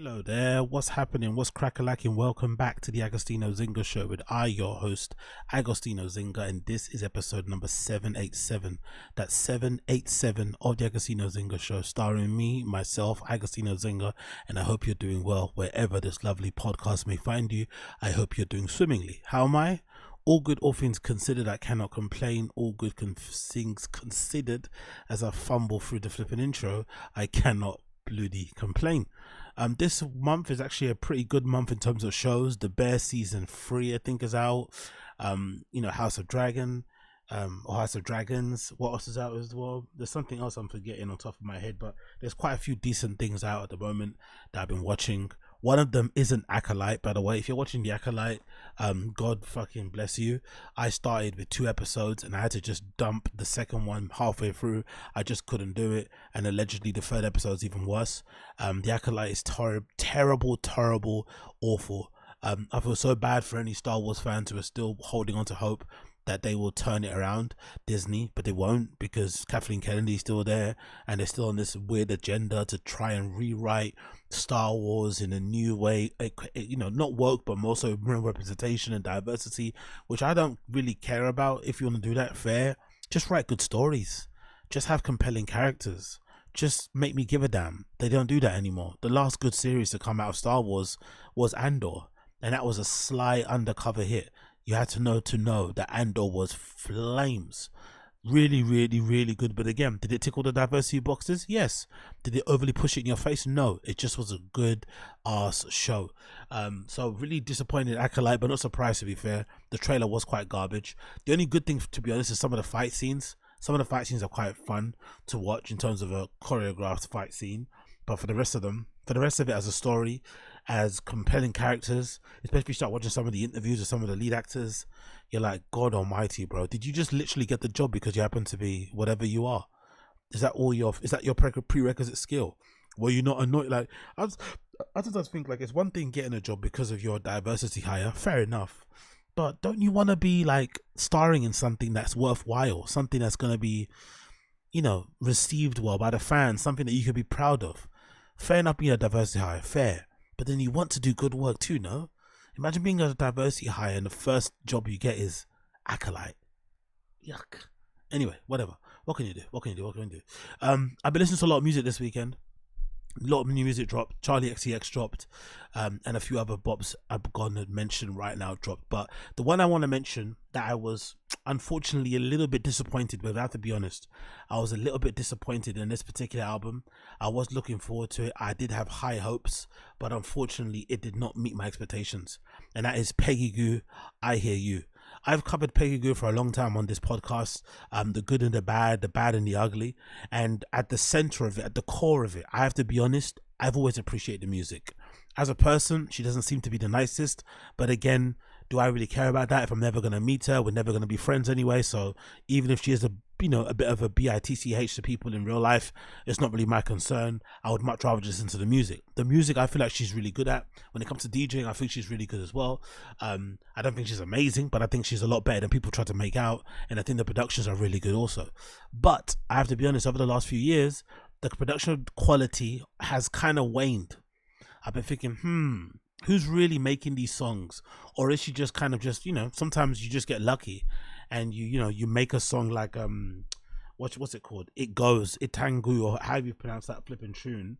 Hello there, what's happening? What's crack-a-lacking? Welcome back to the Agostinho Zinga Show with your host, Agostinho Zinga, and this is episode number 787. That's 787 of the Agostinho Zinga Show, starring me, myself, Agostinho Zinga, and I hope you're doing well wherever this lovely podcast may find you. I hope you're doing swimmingly. How am I? All good, all things considered, I cannot complain. All good things considered, as I fumble through the flipping intro, I cannot bloody complain. This month is actually a pretty good month in terms of shows. The Bear season 3 I think is out. House of Dragon, or House of Dragons. What else is out as well? There's something else I'm forgetting on top of my head, but there's quite a few decent things out at the moment that I've been watching. One of them isn't Acolyte, by the way. If you're watching the Acolyte, God fucking bless you. I started with 2 episodes and I had to just dump the second one halfway through. I just couldn't do it, and allegedly the 3rd episode is even worse. The Acolyte is terrible, awful. I feel so bad for any Star Wars fans who are still holding on to hope that they will turn it around, Disney, but they won't, because Kathleen Kennedy's still there and they're still on this weird agenda to try and rewrite Star Wars in a new way, not woke, but more so representation and diversity, which I don't really care about. If you want to do that, fair. Just write good stories, just have compelling characters, just make me give a damn. They don't do that anymore. The last good series to come out of Star Wars was Andor, and that was a sly undercover hit. You had to know that Andor was flames. Really good. But again, did it tickle the diversity boxes? Yes. Did it overly push it in your face? No. It just was a good ass show. So really disappointed Acolyte, but not surprised, to be fair. The trailer was quite garbage. The only good thing, to be honest, is some of the fight scenes. Some of the fight scenes are quite fun to watch in terms of a choreographed fight scene. But for the rest of it as a story, as compelling characters, especially if you start watching some of the interviews of some of the lead actors, you're like, God almighty, bro, did you just literally get the job because you happen to be whatever you are? Is that your prerequisite skill? Were you not annoyed? Like, I just think, like, it's one thing getting a job because of your diversity hire, fair enough, but don't you want to be like starring in something that's worthwhile, something that's going to be, received well by the fans, something that you could be proud of? Fair enough being a diversity hire, fair, but then you want to do good work too, no? Imagine being a diversity hire and the first job you get is Acolyte. Yuck. Anyway, whatever. What can you do? I've been listening to a lot of music this weekend. A lot of new music dropped. Charlie XCX dropped, and a few other bops I'm gonna mention right now dropped. But the one I want to mention that I was unfortunately a little bit disappointed with, I have to be honest, I was a little bit disappointed in this particular album. I was looking forward to it. I did have high hopes, but unfortunately it did not meet my expectations. And that is Peggy Gou, I Hear You. I've covered Peggy Gou for a long time on this podcast, the good and the bad and the ugly. And at the center of it, at the core of it, I have to be honest, I've always appreciated the music. As a person, she doesn't seem to be the nicest, but again, do I really care about that? If I'm never going to meet her, we're never going to be friends anyway. So even if she is a bit of a bitch to people in real life, it's not really my concern. I would much rather just listen to the music. The music I feel like she's really good at. When it comes to DJing, I think she's really good as well. I don't think she's amazing, but I think she's a lot better than people try to make out. And I think the productions are really good also. But I have to be honest, over the last few years, the production quality has kind of waned. I've been thinking, who's really making these songs? Or is she just kind of just, sometimes you just get lucky and you make a song like what's it called? It Goes, Itangu, or however you pronounce that flipping tune,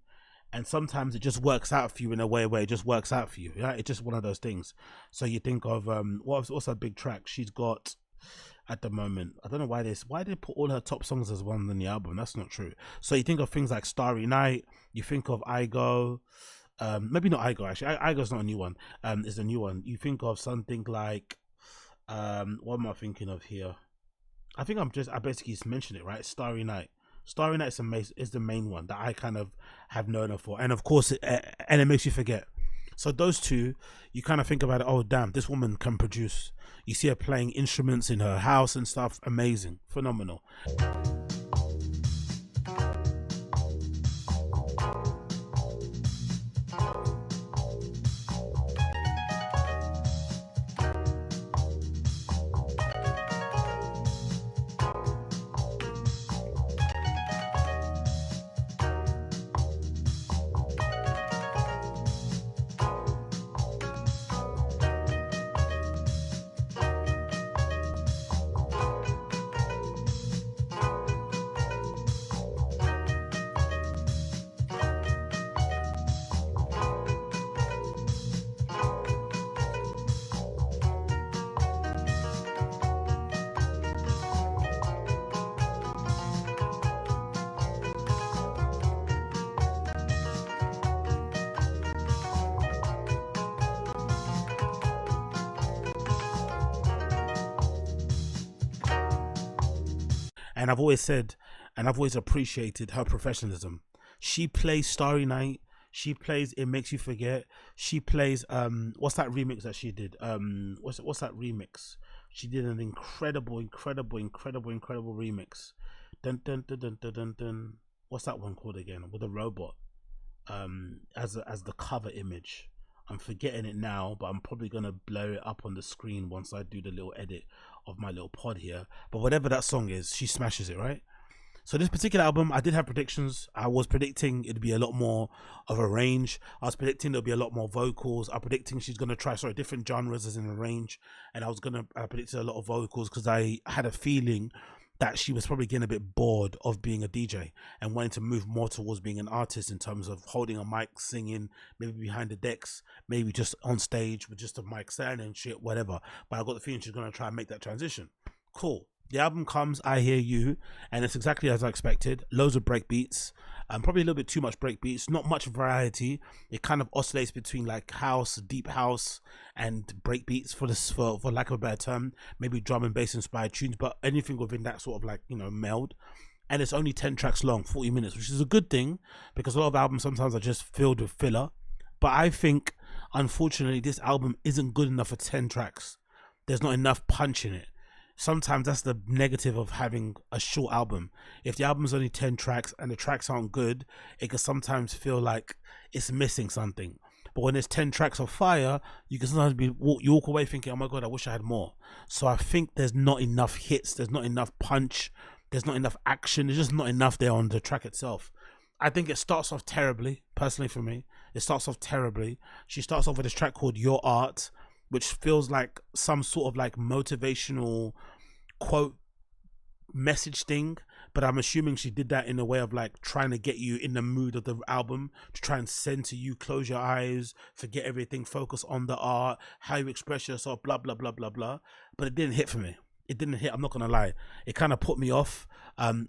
and sometimes it just works out for you in a way where it just works out for you. Yeah, it's just one of those things. So you think of what's a big track she's got at the moment? I don't know why they put all her top songs as one on the album. That's not true. So you think of things like Starry Night, you think of I Go, maybe not I Go, actually. I Go's not a new one. It's a new one. You think of something like what am I thinking of here? I basically just mentioned it, right? Starry Night is the main one that I kind of have known her for, and of course it makes you forget. So those two, you kind of think about it, oh damn, this woman can produce. You see her playing instruments in her house and stuff, amazing, phenomenal. And I've always said, and I've always appreciated her professionalism. She plays Starry Night. She plays It Makes You Forget. She plays what's that remix that she did? What's that remix? She did an incredible remix. Dun dun dun dun dun dun dun. What's that one called again? With a robot as the cover image. I'm forgetting it now, but I'm probably gonna blur it up on the screen once I do the little edit of my little pod here. But whatever that song is, she smashes it, right? So this particular album, I did have predictions. I was predicting it'd be a lot more of a range. I was predicting there'll be a lot more vocals. I'm predicting she's going to try different genres as in a range. And I predicted a lot of vocals because I had a feeling that she was probably getting a bit bored of being a DJ and wanting to move more towards being an artist in terms of holding a mic, singing, maybe behind the decks, maybe just on stage with just a mic stand and shit, whatever. But I got the feeling she's going to try and make that transition. Cool. The album comes, I Hear You, and it's exactly as I expected. Loads of break beats, probably a little bit too much break beats, not much variety. It kind of oscillates between like house, deep house, and break beats for lack of a better term, maybe drum and bass inspired tunes, but anything within that sort of like, you know, meld. And it's only 10 tracks long, 40 minutes, which is a good thing because a lot of albums sometimes are just filled with filler. But I think, unfortunately, this album isn't good enough for 10 tracks. There's not enough punch in it. Sometimes that's the negative of having a short album. If the album's only 10 tracks and the tracks aren't good, it can sometimes feel like it's missing something. But when there's 10 tracks of fire, you can sometimes you walk away thinking, oh my God, I wish I had more. So I think there's not enough hits, there's not enough punch, there's not enough action, there's just not enough there on the track itself. I think it starts off terribly, personally for me. It starts off terribly. She starts off with this track called Your Art, which feels like some sort of like motivational quote message thing, but I'm assuming she did that in a way of like trying to get you in the mood of the album, to try and send to you, close your eyes, forget everything, focus on the art, how you express yourself, blah blah blah blah blah. But it didn't hit for me. It didn't hit. I'm not gonna lie. It kind of put me off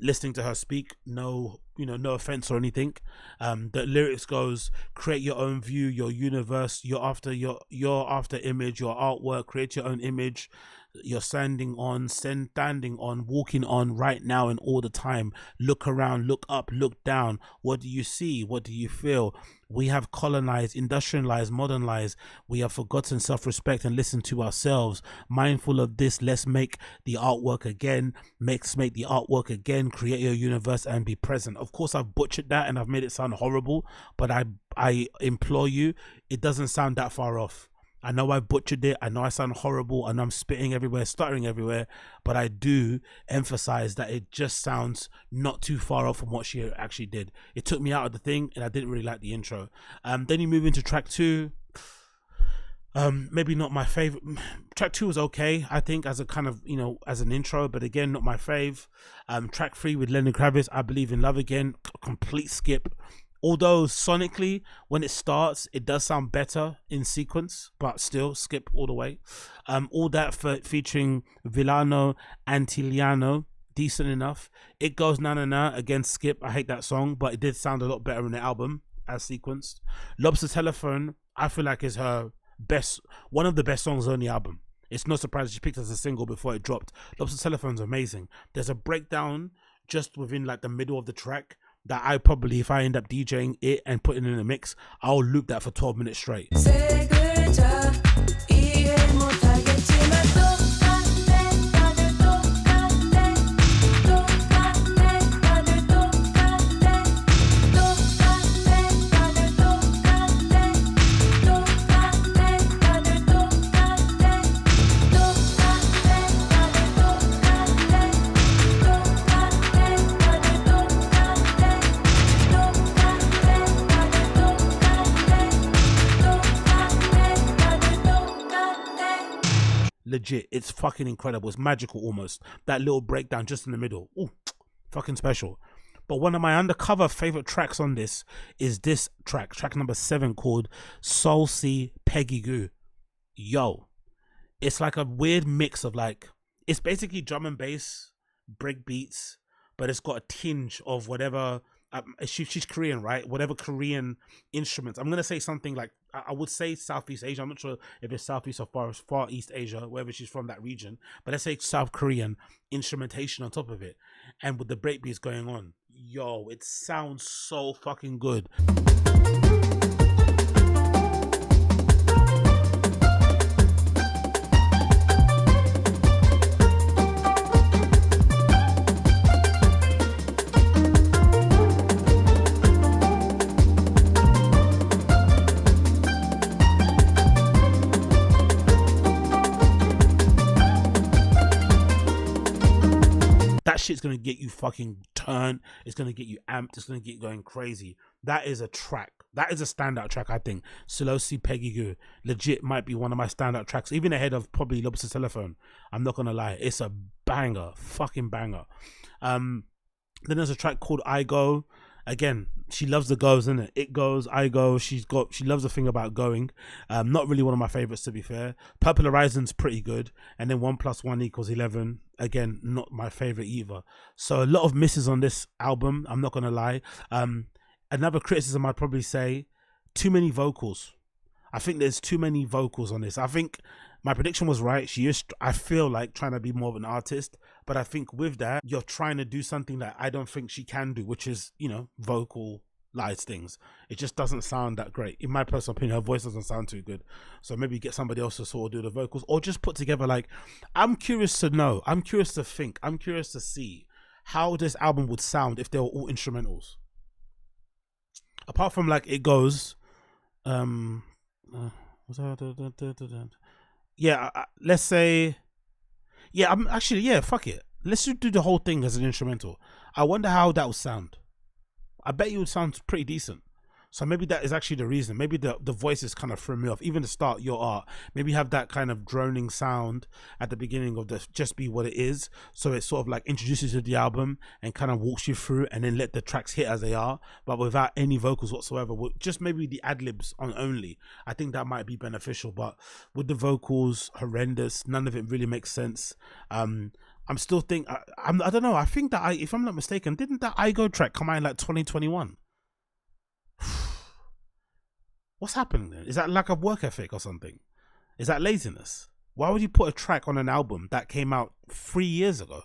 listening to her speak. No offense or anything. The lyrics goes, create your own view, your universe, you're after image, your artwork, create your own image. You're standing on, walking on right now and all the time. Look around, look up, look down. What do you see? What do you feel? We have colonized, industrialized, modernized. We have forgotten self-respect and listened to ourselves. Mindful of this, let's make the artwork again. Let's make the artwork again. Create your universe and be present. Of course, I've butchered that and I've made it sound horrible, but I implore you, it doesn't sound that far off. I know I butchered it. I know I sound horrible and I'm spitting everywhere, stuttering everywhere, but I do emphasize that it just sounds not too far off from what she actually did. It took me out of the thing and I didn't really like the intro. Then you move into track 2. Maybe not my favorite. Track 2 was okay, I think, as a kind of, as an intro, but again, not my fave. Track 3 with Lenny Kravitz, I Believe in Love Again, complete skip. Although sonically, when it starts, it does sound better in sequence, but still skip all the way. All That featuring Villano Antiliano, decent enough. It Goes Na Na Na, again skip. I hate that song, but it did sound a lot better in the album as sequenced. Lobster Telephone, I feel like is her best, one of the best songs on the album. It's no surprise she picked as a single before it dropped. Lobster Telephone's amazing. There's a breakdown just within like the middle of the track that I probably, if I end up DJing it and putting it in a mix, I'll loop that for 12 minutes straight. Legit, it's fucking incredible. It's magical almost. That little breakdown just in the middle. Ooh, fucking special. But one of my undercover favorite tracks on this is this track number 7, called Soul C Peggy Gou. Yo, it's like a weird mix of like, it's basically drum and bass, break beats, but it's got a tinge of whatever She's Korean, right? Whatever Korean instruments. I'm gonna say something like I would say Southeast Asia. I'm not sure if it's Southeast or Far East Asia, wherever she's from, that region. But let's say South Korean instrumentation on top of it, and with the breakbeats going on, yo, it sounds so fucking good. That shit's gonna get you fucking turned. It's gonna get you amped. It's gonna get you going crazy. That is a track. That is a standout track, I think. Solosi Peggy Gou legit might be one of my standout tracks, even ahead of probably Lobster Telephone. I'm not gonna lie, it's a banger, fucking banger. Then there's a track called I Go. Again, she loves the goes, isn't it? It goes, I go. She loves the thing about going. Not really one of my favorites, to be fair. Purple Horizon's pretty good, and then 1 + 1 = 11. Again, not my favorite either. So a lot of misses on this album. I'm not gonna lie. Another criticism I'd probably say: too many vocals. I think there's too many vocals on this. I think my prediction was right. She is, I feel like, trying to be more of an artist, but I think with that, you're trying to do something that I don't think she can do, which is, you know, vocalize things. It just doesn't sound that great. In my personal opinion, her voice doesn't sound too good. So maybe get somebody else to sort of do the vocals, or just put together, like, I'm curious to know, I'm curious to think, I'm curious to see how this album would sound if they were all instrumentals. Apart from, like, It Goes, yeah, let's say, yeah, I'm actually, yeah, fuck it. Let's just do the whole thing as an instrumental. I wonder how that would sound. I bet you would sound pretty decent. So maybe that is actually the reason. Maybe the voices kind of threw me off. Even to start Your Art, maybe have that kind of droning sound at the beginning of the Just Be What It Is. So it sort of like introduces you to the album and kind of walks you through, and then let the tracks hit as they are, but without any vocals whatsoever. Just maybe the ad-libs on only. I think that might be beneficial, but with the vocals, horrendous. None of it really makes sense. I'm still think I don't know. I think that if I'm not mistaken, didn't that I Go track come out in like 2021? What's happening there? Is that lack of work ethic or something? Is that laziness? Why would you put a track on an album that came out 3 years ago?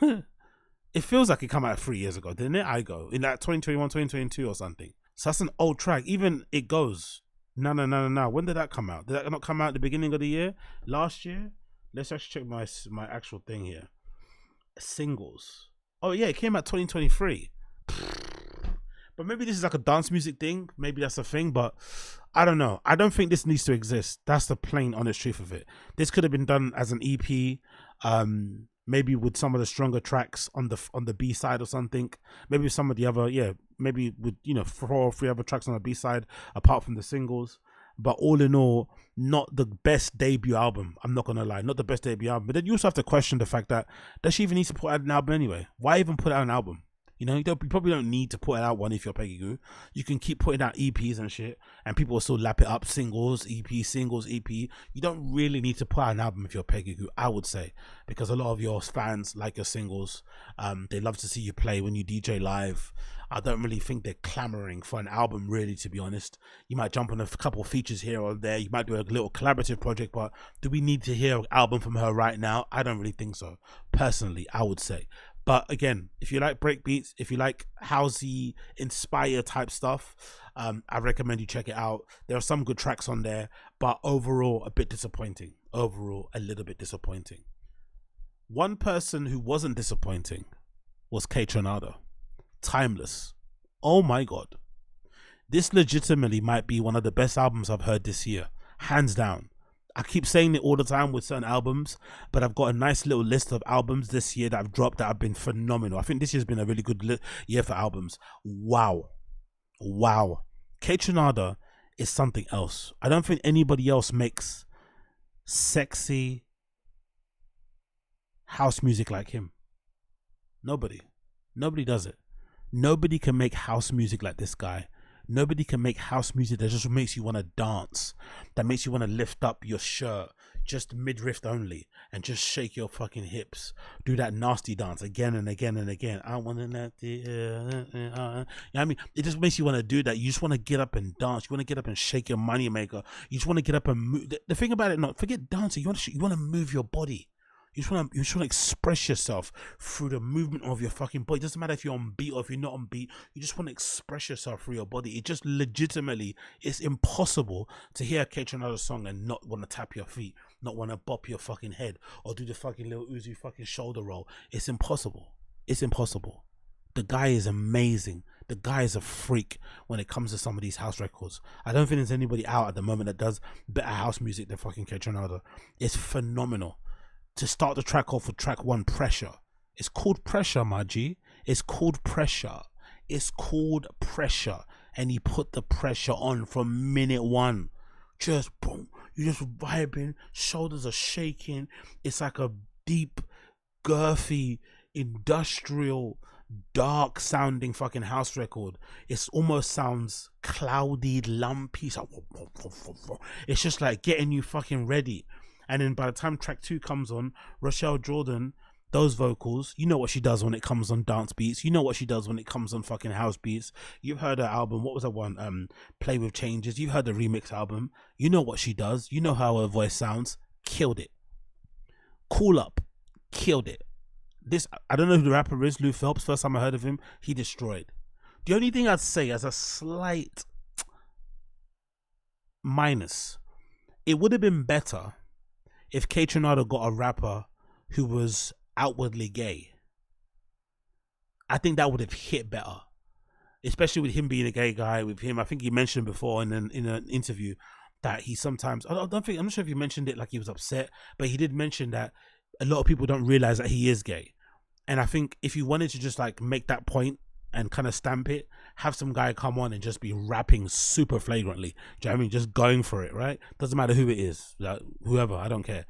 It feels like it came out 3 years ago, didn't it? I Go in like 2021, 2022 or something. So that's an old track. Even It Goes. No. When did that come out? Did that not come out at the beginning of the year? Last year? Let's actually check my actual thing here. Singles. Oh yeah, it came out 2023. But maybe this is like a dance music thing. Maybe that's a thing, but I don't know. I don't think this needs to exist. That's the plain honest truth of it. This could have been done as an EP, maybe with some of the stronger tracks on the B side or something. Maybe some of the other, yeah, maybe with, you know, 4 or 3 other tracks on the B side apart from the singles. But all in all, not the best debut album. I'm not gonna lie, not the best debut album. But then you also have to question the fact that does she even need to put out an album anyway? Why even put out an album? You know, you probably don't need to put out one if you're Peggy Gou. You can keep putting out EPs and shit, and people will still lap it up. Singles, EP, singles, EP. You don't really need to put out an album if you're Peggy Gou, I would say, because a lot of your fans like your singles. They love to see you play when you DJ live. I don't really think they're clamoring for an album, really, to be honest. You might jump on a couple of features here or there. You might do a little collaborative project, but do we need to hear an album from her right now? I don't really think so. Personally, I would say. But again, if you like breakbeats, if you like housey inspired type stuff, I recommend you check it out. There are some good tracks on there, but overall a bit disappointing. Overall, a little bit disappointing. One person who wasn't disappointing was KAYTRANADA. Timeless. Oh my god. This legitimately might be one of the best albums I've heard this year. Hands down. I keep saying it all the time with certain albums, but I've got a nice little list of albums this year that I've dropped that have been phenomenal. I think this year's been a really good year for albums. Wow. KAYTRANADA is something else. I don't think anybody else makes sexy house music like him. Nobody does it. Nobody can make house music like this guy. Nobody can make house music that just makes you want to dance, that makes you want to lift up your shirt just midriff only and just shake your fucking hips, do that nasty dance again and again and again. I want to let the you know what I mean? It just makes you want to do that. You just want to get up and dance. You want to get up and shake your money maker. You just want to get up and move. The thing about it, not forget dancing. You want to move your body. You just want to express yourself through the movement of your fucking body. It doesn't matter if you're on beat or if you're not on beat. You just want to express yourself through your body. It just legitimately, it's impossible to hear a KAYTRANADA song and not want to tap your feet, not want to bop your fucking head or do the fucking little Uzi fucking shoulder roll. It's impossible. It's impossible. The guy is amazing. The guy is a freak when it comes to some of these house records. I don't think there's anybody out at the moment that does better house music than fucking KAYTRANADA. It's phenomenal. To start the track off with track 1, Pressure. It's called Pressure, my G. It's called Pressure. It's called Pressure. And he put the pressure on from minute 1. Just boom. You're just vibing. Shoulders are shaking. It's like a deep, girthy, industrial, dark sounding fucking house record. It almost sounds cloudy, lumpy. It's just like getting you fucking ready. And then by the time track 2 comes on, Rochelle Jordan, those vocals, you know what she does when it comes on dance beats. You know what she does when it comes on fucking house beats. You've heard her album. What was that one? Play With Changes. You've heard the remix album. You know what she does. You know how her voice sounds. Killed it. Cool Up. Killed it. This, I don't know who the rapper is. Lou Phelps. First time I heard of him, he destroyed. The only thing I'd say as a slight minus, it would have been better if KAYTRANADA got a rapper who was outwardly gay. I think that would have hit better, especially with him being a gay guy. With him, I think he mentioned before in an interview that he sometimes, I'm not sure if he mentioned it like he was upset, but he did mention that a lot of people don't realize that he is gay. And I think if you wanted to just like make that point and kind of stamp it, have some guy come on and just be rapping super flagrantly. Do you know what I mean? Just going for it, right? Doesn't matter who it is, like, whoever, I don't care.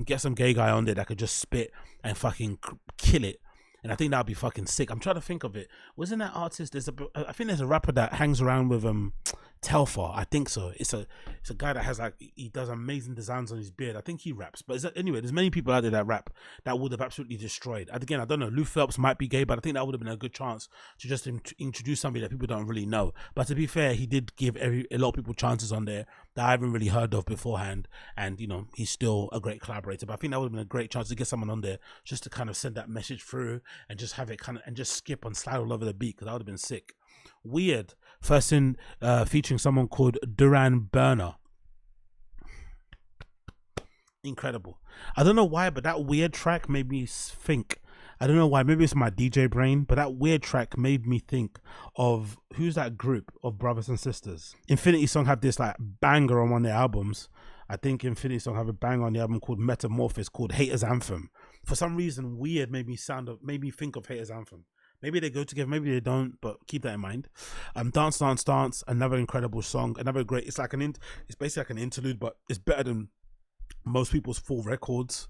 Get some gay guy on there that could just spit and fucking kill it. And I think that'd be fucking sick. I'm trying to think of it. Wasn't that artist? I think there's a rapper that hangs around with Telfar. I think so. It's a guy that has like, he does amazing designs on his beard. I think he raps. But anyway, there's many people out there that rap that would have absolutely destroyed. And again, I don't know. Lou Phelps might be gay, but I think that would have been a good chance to just introduce somebody that people don't really know. But to be fair, he did give a lot of people chances on there that I haven't really heard of beforehand. And you know, he's still a great collaborator. But I think that would have been a great chance to get someone on there just to kind of send that message through and just have it kind of and just skip and slide all over the beat, because that would have been sick. Weird, first in featuring someone called Duran Burner. Incredible. I don't know why, but that Weird track made me think. I don't know why, maybe it's my DJ brain, but that Weird track made me think of, who's that group of brothers and sisters? Infinity Song have this like banger on one of their albums. I think Infinity Song have a banger on the album called Metamorphosis, called Haters Anthem. For some reason, Weird made me think of Haters Anthem. Maybe they go together, maybe they don't, but keep that in mind. Dance, Dance, Dance, another incredible song, another great. It's like it's basically like an interlude, but it's better than most people's full records.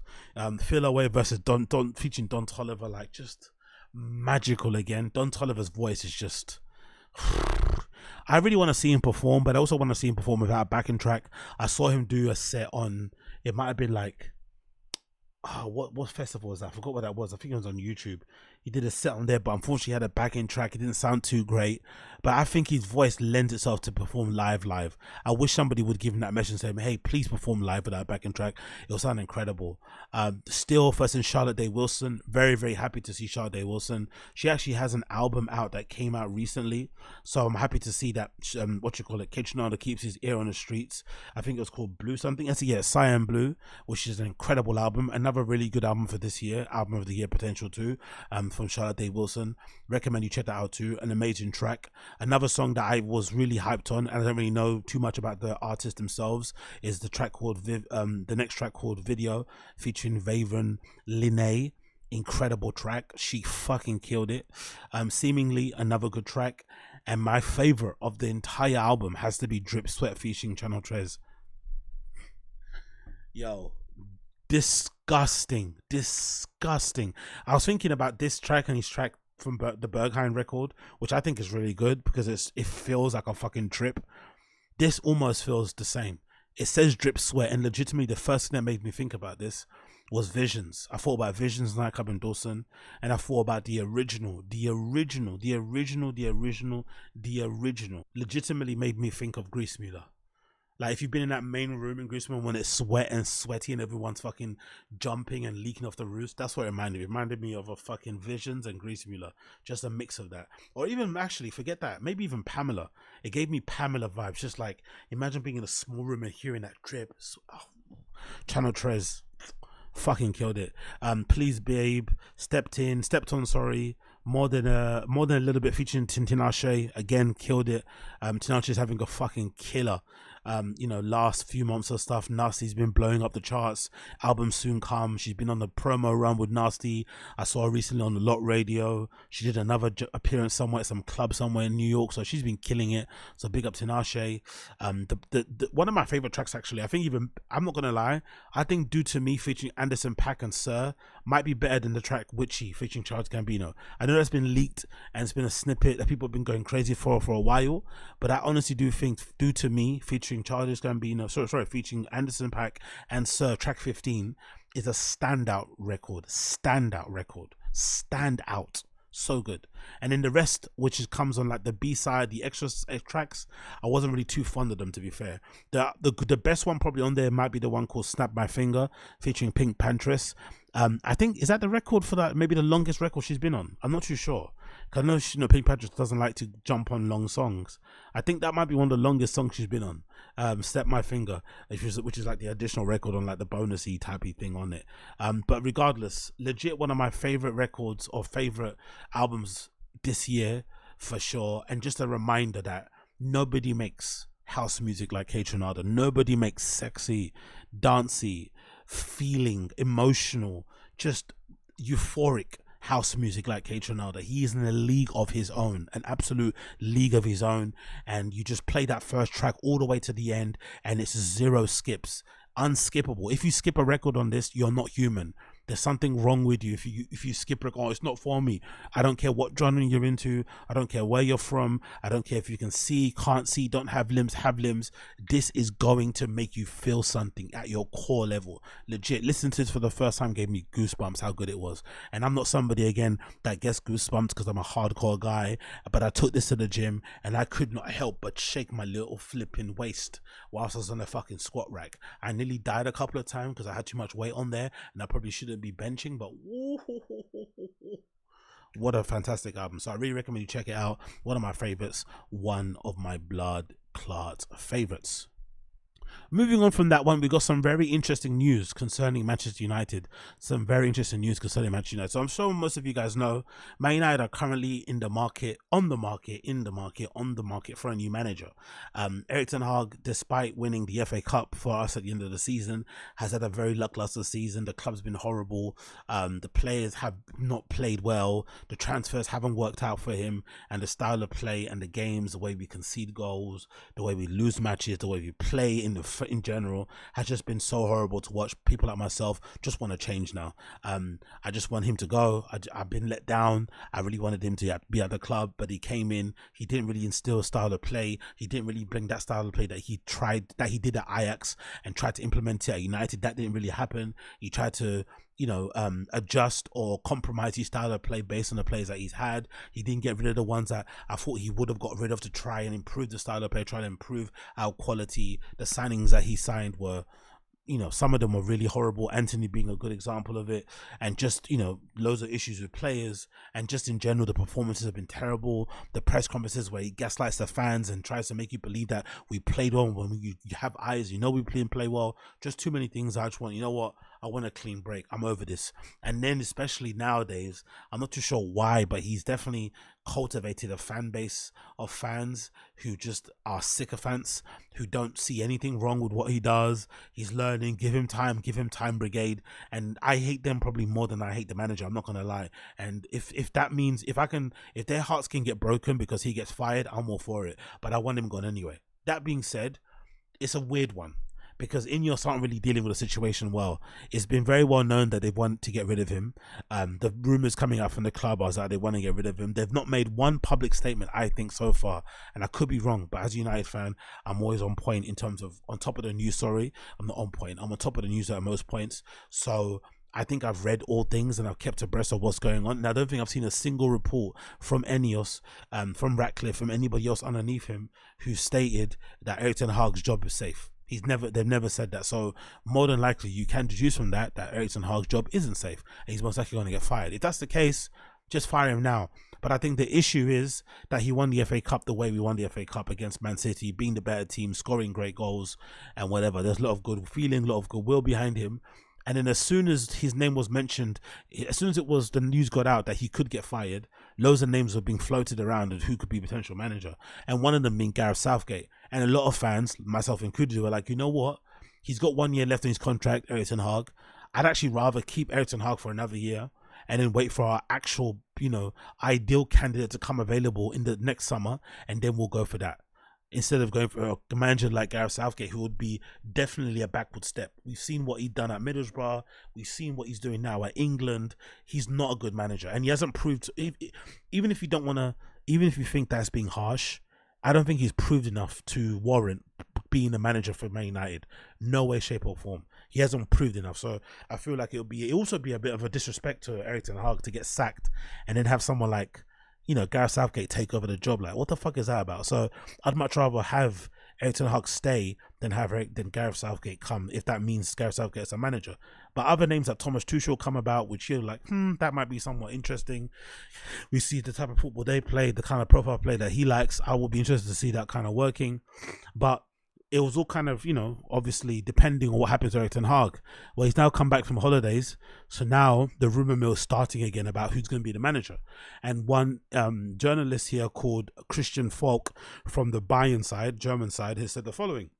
Feel Away versus Don featuring Don Toliver, like just magical again. Don Toliver's voice is just. I really want to see him perform, but I also want to see him perform without a backing track. I saw him do a set on. It might have been like. What festival was that? I forgot what that was. I think it was on YouTube. He did a set on there, but unfortunately he had a backing track. It didn't sound too great, but I think his voice lends itself to perform live. I wish somebody would give him that message and say, hey, please perform live with that backing track. It'll sound incredible. Still first in Charlotte Day Wilson. Very, very happy to see Charlotte Day Wilson. She actually has an album out that came out recently, so I'm happy to see that. KAYTRANADA keeps his ear on the streets. I think it was called Blue something. Cyan Blue, which is an incredible album. Another really good album for this year. Album of the year potential too. From Charlotte Day Wilson. Recommend you check that out too. An amazing track. Another song that I was really hyped on, and I don't really know too much about the artists themselves, is the track called the next track called Video, featuring Vaven Linnae. Incredible track. She fucking killed it. Seemingly another good track. And my favorite of the entire album has to be Drip Sweat featuring Channel Trez. Yo, disgusting. I was thinking about this track and his track from the Berghain record, which I think is really good because it feels like a fucking drip. This almost feels the same. It says drip sweat, and legitimately the first thing that made me think about this was Visions. I thought about Visions nightclub in Dawson, and I thought about the original. Legitimately made me think of Grease Muller. Like, if you've been in that main room in Griezmann when it's wet and sweaty and everyone's fucking jumping and leaking off the roofs, that's what it reminded me. It reminded me of a fucking Visions and Grease Muller. Just a mix of that. Or even, actually, forget that. Maybe even Pamela. It gave me Pamela vibes. Just like, imagine being in a small room and hearing that drip. Channel Trez fucking killed it. Please Babe, stepped on, sorry. More than a little bit, featuring Tinashe, again killed it. Tinashe's having a fucking killer. Last few months of stuff. Nasty's been blowing up the charts. Album soon come. She's been on the promo run with Nasty. I saw her recently on the Lot Radio. She did another appearance somewhere at some club somewhere in New York, so she's been killing it. So big up Tinashe. One of my favorite tracks, actually, I think, even, I'm not gonna lie, I think Do To Me featuring Anderson .Paak and Sir might be better than the track Witchy featuring Charles Gambino. I know that's been leaked and it's been a snippet that people have been going crazy for a while, but I honestly do think Do To Me featuring Charles Gambino, featuring Anderson .Paak and Sir, track 15, is a standout record. So good. And then the rest, which comes on like the B-side, the extra tracks, I wasn't really too fond of them, to be fair. The best one probably on there might be the one called Snap My Finger featuring Pink Pantress. I think, is that the record for that, maybe the longest record she's been on? I'm not too sure. I know Pink Pantress doesn't like to jump on long songs. I think that might be one of the longest songs she's been on. Step My Finger, which is like the additional record on like the bonusy typey thing on it. But regardless, legit one of my favorite records or favorite albums this year for sure. And just a reminder that nobody makes house music like KAYTRANADA. Nobody makes sexy, dancey, feeling, emotional, just euphoric house music like KAYTRANADA. He is in a league of his own, an absolute league of his own. And you just play that first track all the way to the end, and it's zero skips, unskippable. If you skip a record on this, you're not human. There's something wrong with you if you skip record. Oh, it's not for me. I don't care what genre you're into. I don't care where you're from. I don't care if you can see, can't see, don't have limbs, have limbs. This is going to make you feel something at your core level. Legit, listen to this for the first time gave me goosebumps how good it was. And I'm not somebody, again, that gets goosebumps because I'm a hardcore guy, but I took this to the gym and I could not help but shake my little flipping waist whilst I was on the fucking squat rack. I nearly died a couple of times because I had too much weight on there and I probably shouldn't be benching, but what a fantastic album. So I really recommend you check it out. One of my favorites, one of my blood clot favorites. Moving on from that one, we got some very interesting news concerning Manchester United. So I'm sure most of you guys know, Man United are currently in the market, on the market for a new manager. Erik Ten Hag, despite winning the FA Cup for us at the end of the season, has had a very lackluster season. The club's been horrible. The players have not played well. The transfers haven't worked out for him, and the style of play and the games, the way we concede goals, the way we lose matches, the way we play in general has just been so horrible to watch. People like myself just want to change now. I just want him to go. I've been let down. I really wanted him to be at the club, but he came in, he didn't really instill a style of play. He didn't really bring that style of play that he did at Ajax and tried to implement it at United. That didn't really happen. He tried to adjust or compromise his style of play based on the players that he's had. He didn't get rid of the ones that I thought he would have got rid of to try and improve the style of play, try to improve our quality. The signings that he signed were, some of them were really horrible, Anthony being a good example of it, and just, loads of issues with players, and just in general, the performances have been terrible. The press conferences where he gaslights the fans and tries to make you believe that we played well when you have eyes, we play well. Just too many things. I just want, I want a clean break. I'm over this. And then especially nowadays, I'm not too sure why, but he's definitely cultivated a fan base of fans who just are sycophants, who don't see anything wrong with what he does. He's learning. Give him time brigade. And I hate them probably more than I hate the manager. I'm not gonna lie. And if that means if their hearts can get broken because he gets fired, I'm all for it. But I want him gone anyway. That being said, it's a weird one, because Ineos aren't really dealing with the situation well. It's been very well known that they want to get rid of him. The rumours coming out from the club are that they want to get rid of him. They've not made one public statement, I think, so far, and I could be wrong, but as a United fan, I'm always on point in terms of on top of the news. Sorry, I'm not on point. I'm on top of the news at most points. So I think I've read all things and I've kept abreast of what's going on. And I don't think I've seen a single report from Ineos, from Ratcliffe, from anybody else underneath him who stated that Erik ten Hag's job is safe. They've never said that. So more than likely you can deduce from that Erik ten Hag's job isn't safe and he's most likely going to get fired. If that's the case, just fire him now. But I think the issue is that he won the FA Cup the way we won the FA Cup against Man City, being the better team, scoring great goals and whatever. There's a lot of good feeling, a lot of goodwill behind him. And then as soon as his name was mentioned, as soon as the news got out that he could get fired, loads of names were being floated around of who could be potential manager. And one of them being Gareth Southgate. And a lot of fans, myself included, were like, you know what? He's got 1 year left in his contract, Erik ten Hag. I'd actually rather keep Erik ten Hag for another year and then wait for our actual, ideal candidate to come available in the next summer. And then we'll go for that, instead of going for a manager like Gareth Southgate, who would be definitely a backward step. We've seen what he's done at Middlesbrough. We've seen what he's doing now at England. He's not a good manager. And he hasn't proved, even if you think that's being harsh, I don't think he's proved enough to warrant being a manager for Man United. No way, shape or form. He hasn't proved enough. So I feel like it'll also be a bit of a disrespect to Erik ten Hag to get sacked and then have someone like, Gareth Southgate take over the job. Like, what the fuck is that about? So I'd much rather have Erik ten Hag stay than Gareth Southgate come, if that means Gareth Southgate as a manager. But other names like Thomas Tuchel come about, which you're like, that might be somewhat interesting. We see the type of football they play, the kind of profile play that he likes. I would be interested to see that kind of working. But it was all kind of, obviously depending on what happens to Erik ten Hag. Well, he's now come back from holidays. So now the rumor mill is starting again about who's going to be the manager. And one journalist here called Christian Falk from the Bayern side, German side, has said the following.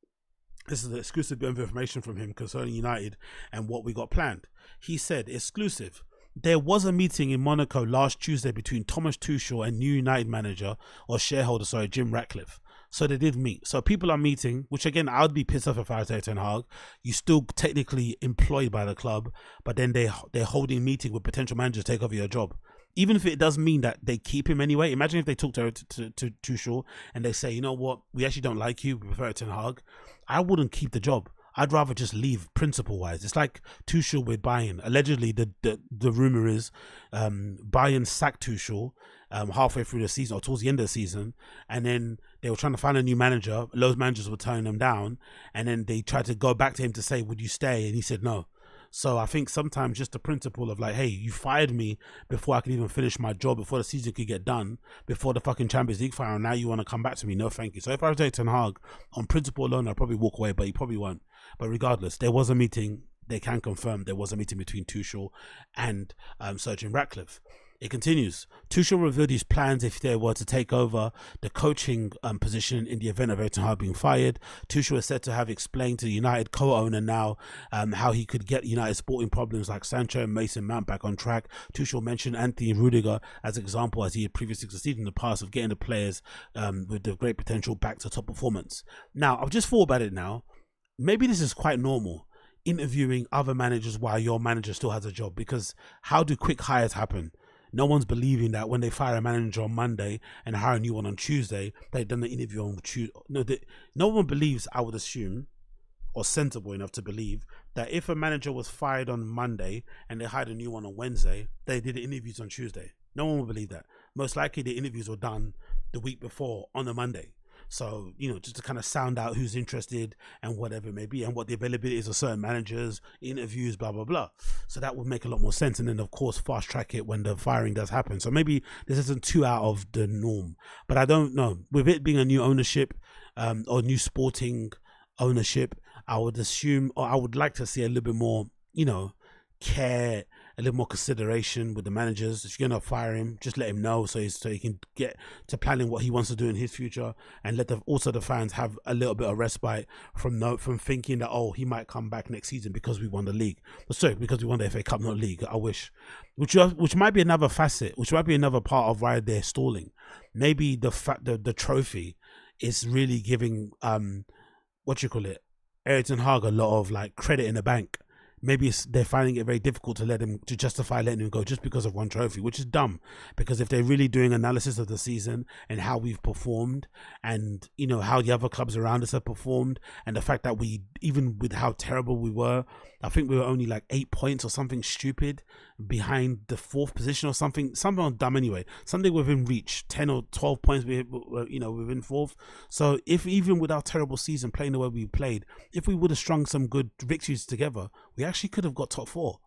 This is an exclusive bit of information from him concerning United and what we got planned. He said, exclusive. There was a meeting in Monaco last Tuesday between Thomas Tuchel and new United manager or shareholder, Jim Ratcliffe. So they did meet. So people are meeting, which again, I would be pissed off if I was Erik ten Hag. You're still technically employed by the club, but then they're holding a meeting with potential managers to take over your job. Even if it does mean that they keep him anyway. Imagine if they talk to Tuchel and they say, you know what, we actually don't like you, we prefer Erik ten Hag. I wouldn't keep the job. I'd rather just leave principle-wise. It's like Tuchel with Bayern. Allegedly, the rumor is Bayern sacked Tuchel halfway through the season or towards the end of the season, and then they were trying to find a new manager. Loads of managers were turning them down, and then they tried to go back to him to say, would you stay? And he said no. So I think sometimes just the principle of like, hey, you fired me before I could even finish my job, before the season could get done, before the fucking Champions League final, and now you want to come back to me? No, thank you. So if I was Erik ten Hag, on principle alone, I'd probably walk away, but he probably won't. But regardless, there was a meeting. They can confirm there was a meeting between Tuchel and Sir Jim Ratcliffe. It continues. Tuchel revealed his plans if they were to take over the coaching position in the event of Erik ten Hag being fired. Tuchel is said to have explained to the United co-owner now how he could get United sporting problems like Sancho and Mason Mount back on track. Tuchel mentioned Anthony Rudiger as an example, as he had previously succeeded in the past of getting the players with the great potential back to top performance. Now, I've just thought about it now. Maybe this is quite normal, interviewing other managers while your manager still has a job, because how do quick hires happen? No one's believing that when they fire a manager on Monday and hire a new one on Tuesday, they've done the interview on Tuesday. No one believes, I would assume, or sensible enough to believe, that if a manager was fired on Monday and they hired a new one on Wednesday, they did the interviews on Tuesday. No one will believe that. Most likely the interviews were done the week before on the Monday. So, just to kind of sound out who's interested and whatever it may be, and what the availability is of certain managers, interviews, blah, blah, blah. So that would make a lot more sense. And then, of course, fast track it when the firing does happen. So maybe this isn't too out of the norm. But I don't know. With it being a new ownership or new sporting ownership, I would assume, or I would like to see a little bit more, care, a little more consideration with the managers. If you're gonna fire him, just let him know so he can get to planning what he wants to do in his future, and let also the fans have a little bit of respite from thinking that he might come back next season because we won the league. But sorry, because we won the FA Cup, not league. I wish, which might be another facet, which might be another part of why they're stalling. Maybe the trophy is really giving Erik ten Hag a lot of like credit in the bank. Maybe they're finding it very difficult to justify letting him go just because of one trophy, which is dumb. Because if they're really doing analysis of the season and how we've performed, and you know how the other clubs around us have performed, and the fact that we, even with how terrible we were, I think we were only like 8 points or something stupid behind the 4th position or something dumb anyway. Something within reach, 10 or 12 points, you know, within 4th. So if even with our terrible season playing the way we played, if we would have strung some good victories together, we actually could have got top 4.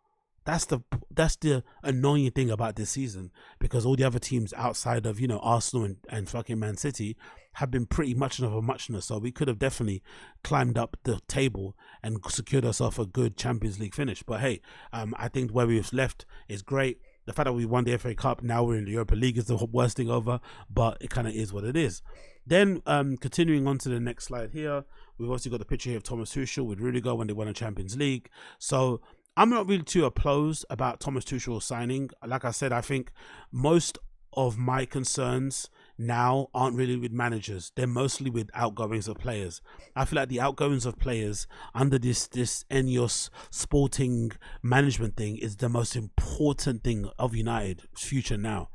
That's the annoying thing about this season, because all the other teams outside of, you know, Arsenal and fucking Man City have been pretty much of a muchness. So we could have definitely climbed up the table and secured ourselves a good Champions League finish. But hey, I think where we've left is great. The fact that we won the FA Cup, now we're in the Europa League, is the worst thing over, but it kind of is what it is. Then continuing on to the next slide here, we've also got the picture here of Thomas Tuchel with Rudiger when they won a Champions League. So I'm not really too opposed about Thomas Tuchel signing. Like I said, I think most of my concerns now aren't really with managers. They're mostly with outgoings of players. I feel like the outgoings of players under this Enyos sporting management thing is the most important thing of United's future now.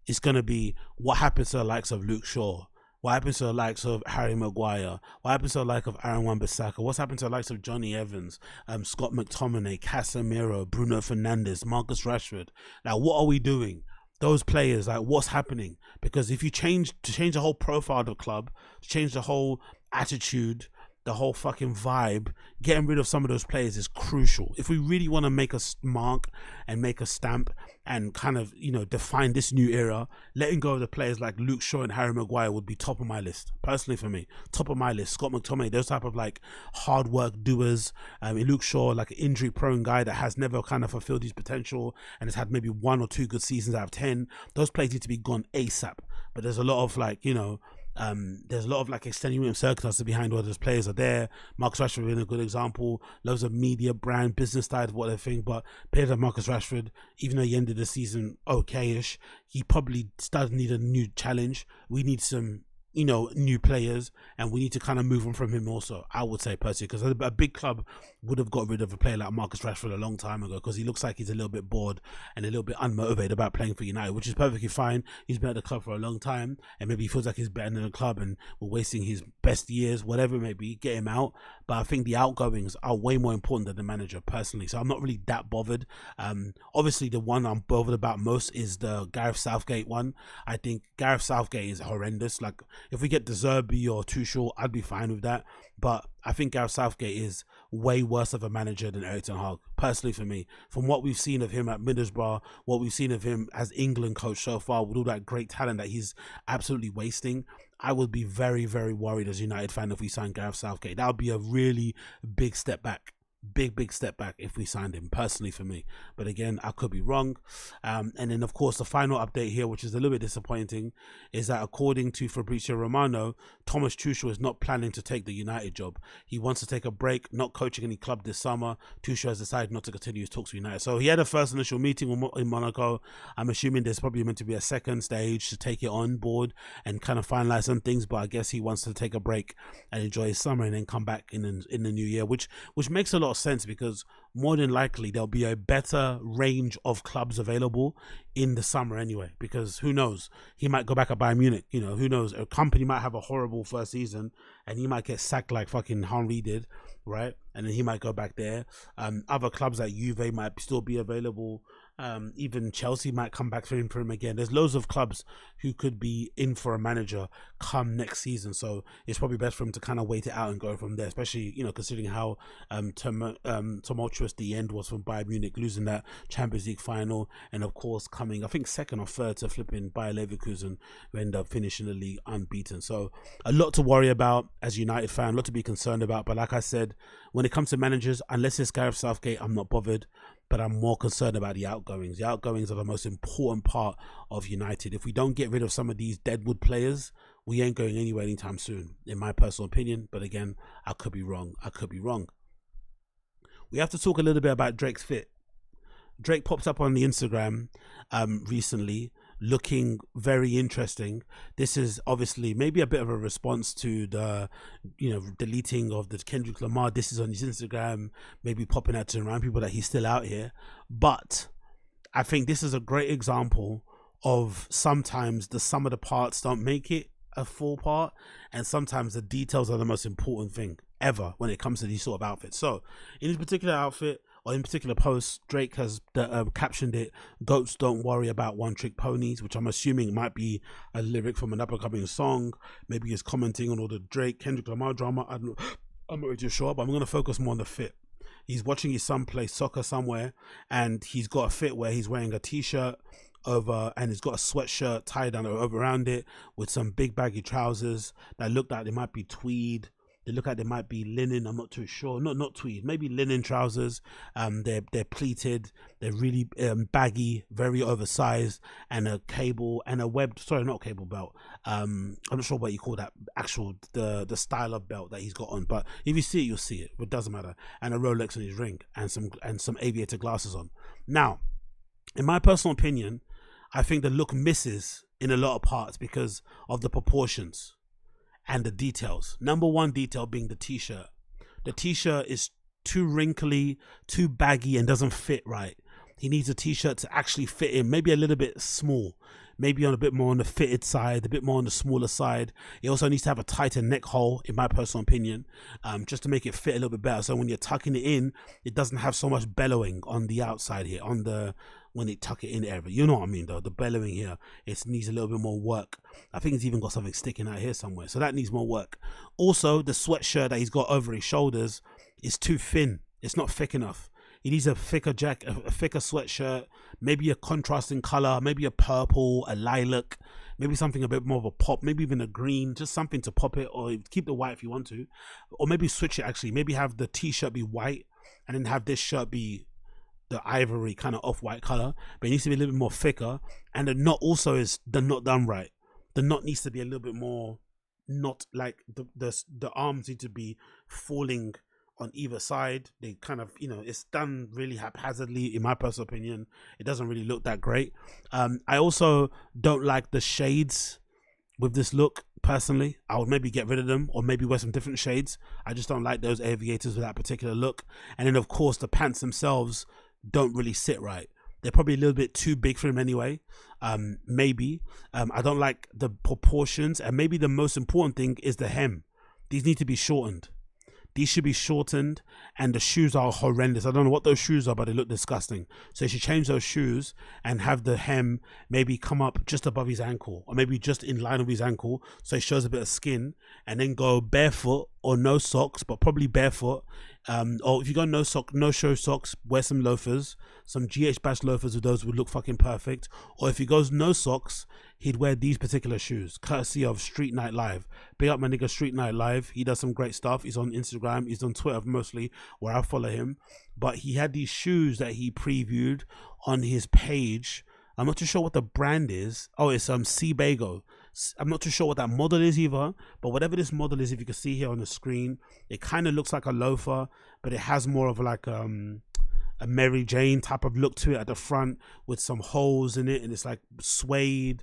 It's going to be what happens to the likes of Luke Shaw, what happens to the likes of Harry Maguire, what happens to the likes of Aaron Wan-Bissaka, what's happened to the likes of Johnny Evans, Scott McTominay, Casemiro, Bruno Fernandes, Marcus Rashford. Now, what are we doing? Those players, like, what's happening? Because if you change the whole profile of the club, change the whole attitude, the whole fucking vibe, getting rid of some of those players is crucial. If we really want to make a mark and make a stamp and kind of, you know, define this new era, letting go of the players like Luke Shaw and Harry Maguire would be top of my list. Personally, for me, top of my list. Scott McTominay, those type of like hard work doers. Luke Shaw, like an injury prone guy that has never kind of fulfilled his potential and has had maybe 1 or 2 good seasons out of 10. Those players need to be gone ASAP. But there's a lot of like, you know, there's a lot of like extenuating circumstances behind where those players are there. Marcus Rashford being a good example. Loads of media, brand, business side, what they think. But players like Marcus Rashford, even though he ended the season okay-ish, he probably does need a new challenge. We need some, you know, new players, and we need to kind of move on from him also, I would say, personally, because a big club would have got rid of a player like Marcus Rashford a long time ago, because he looks like he's a little bit bored and a little bit unmotivated about playing for United, which is perfectly fine. He's been at the club for a long time, and maybe he feels like he's better than the club and we're wasting his best years, whatever it may be. Get him out. But I think the outgoings are way more important than the manager, personally, so I'm not really that bothered. Obviously, the one I'm bothered about most is the Gareth Southgate one. I think Gareth Southgate is horrendous. Like, if we get De Zerbi or Tuchel, I'd be fine with that. But I think Gareth Southgate is way worse of a manager than Erik ten Hag, personally, for me. From what we've seen of him at Middlesbrough, what we've seen of him as England coach so far, with all that great talent that he's absolutely wasting, I would be very, very worried as a United fan if we signed Gareth Southgate. That would be a really big step back. Big step back if we signed him, personally, for me. But again, I could be wrong. And then of course the final update here, which is a little bit disappointing, is that according to Fabrizio Romano, Thomas Tuchel is not planning to take the United job. He wants to take a break, not coaching any club this summer. Tuchel has decided not to continue his talks with United. So he had a first initial meeting in Monaco. I'm assuming there's probably meant to be a second stage to take it on board and kind of finalize some things, but I guess he wants to take a break and enjoy his summer and then come back in the new year, which makes a lot of sense, because more than likely there'll be a better range of clubs available in the summer anyway, because who knows, he might go back at Bayern Munich, you know, who knows, a company might have a horrible first season and he might get sacked like fucking Henry did, right? And then he might go back there. Other clubs like Juve might still be available. Even Chelsea might come back for him again. There's loads of clubs who could be in for a manager come next season, so it's probably best for him to kind of wait it out and go from there, especially, you know, considering how tumultuous the end was from Bayern Munich losing that Champions League final, and of course coming, I think, second or third to flipping Bayer Leverkusen, who end up finishing the league unbeaten. So a lot to worry about as a United fan, a lot to be concerned about. But like I said, when it comes to managers, unless it's Gareth Southgate, I'm not bothered. But I'm more concerned about the outgoings. The outgoings are the most important part of United. If we don't get rid of some of these deadwood players, we ain't going anywhere anytime soon, in my personal opinion. But again, I could be wrong. We have to talk a little bit about Drake's fit. Drake popped up on the Instagram recently looking very interesting. This is obviously maybe a bit of a response to the, deleting of the Kendrick Lamar. This is on his Instagram, maybe popping out to remind people that he's still out here. But I think this is a great example of sometimes the sum of the parts don't make it a full part, and sometimes the details are the most important thing ever when it comes to these sort of outfits. So in this particular outfit, or in particular post, Drake has captioned it, "Goats don't worry about one-trick ponies," which I'm assuming might be a lyric from an up-and-coming song. Maybe he's commenting on all the Drake Kendrick Lamar drama. I'm not really too sure, but I'm going to focus more on the fit. He's watching his son play soccer somewhere, and he's got a fit where he's wearing a t-shirt over, and he's got a sweatshirt tied down over around it with some big baggy trousers that look like they might be tweed. They look like they might be linen. I'm not too sure. Not tweed. Maybe linen trousers. They're pleated. They're really baggy, very oversized, and a cable and a web. Sorry, not cable belt. I'm not sure what you call that. Actual the style of belt that he's got on. But if you see it, you'll see it. It doesn't matter. And a Rolex in his ring, and some aviator glasses on. Now, in my personal opinion, I think the look misses in a lot of parts because of the proportions and the details. Number one detail being the t-shirt. The t-shirt is too wrinkly, too baggy, and doesn't fit right. He needs a t-shirt to actually fit in, maybe a little bit small, maybe on a bit more on the fitted side, a bit more on the smaller side. It also needs to have a tighter neck hole, in my personal opinion, just to make it fit a little bit better. So when you're tucking it in, it doesn't have so much bellowing on the outside here, when they tuck it in area. You know what I mean though, the bellowing here, it needs a little bit more work. I think it's even got something sticking out here somewhere, so that needs more work. Also, the sweatshirt that he's got over his shoulders is too thin. It's not thick enough. He needs a thicker jacket, a thicker sweatshirt, maybe a contrasting color, maybe a purple, a lilac, maybe something a bit more of a pop, maybe even a green, just something to pop it, or keep the white if you want to, or maybe switch it actually, maybe have the t-shirt be white and then have this shirt be the ivory kind of off-white color, but it needs to be a little bit more thicker. And the knot also is the knot done right. The knot needs to be a little bit more, not like the arms need to be falling on either side. They kind of, it's done really haphazardly, in my personal opinion. It doesn't really look that great. I also don't like the shades with this look. Personally, I would maybe get rid of them, or maybe wear some different shades. I just don't like those aviators with that particular look. And then of course the pants themselves don't really sit right. They're probably a little bit too big for him anyway. Maybe I don't like the proportions, and maybe the most important thing is the hem. These need to be shortened. These should be shortened, and the shoes are horrendous. I don't know what those shoes are, but they look disgusting. So you should change those shoes and have the hem maybe come up just above his ankle, or maybe just in line with his ankle, so it shows a bit of skin, and then go barefoot or no socks, but probably barefoot. Or if you go no show socks, wear some loafers, some GH Bash loafers. With those would look fucking perfect. Or if he goes no socks, he'd wear these particular shoes, courtesy of Street Night Live. Big up my nigga Street Night Live. He does some great stuff. He's on Instagram, he's on Twitter mostly, where I follow him. But he had these shoes that he previewed on his page. I'm not too sure what the brand is. Oh, it's Seabago. I'm not too sure what that model is either, but whatever this model is, if you can see here on the screen, it kind of looks like a loafer, but it has more of like a Mary Jane type of look to it at the front, with some holes in it, and it's like suede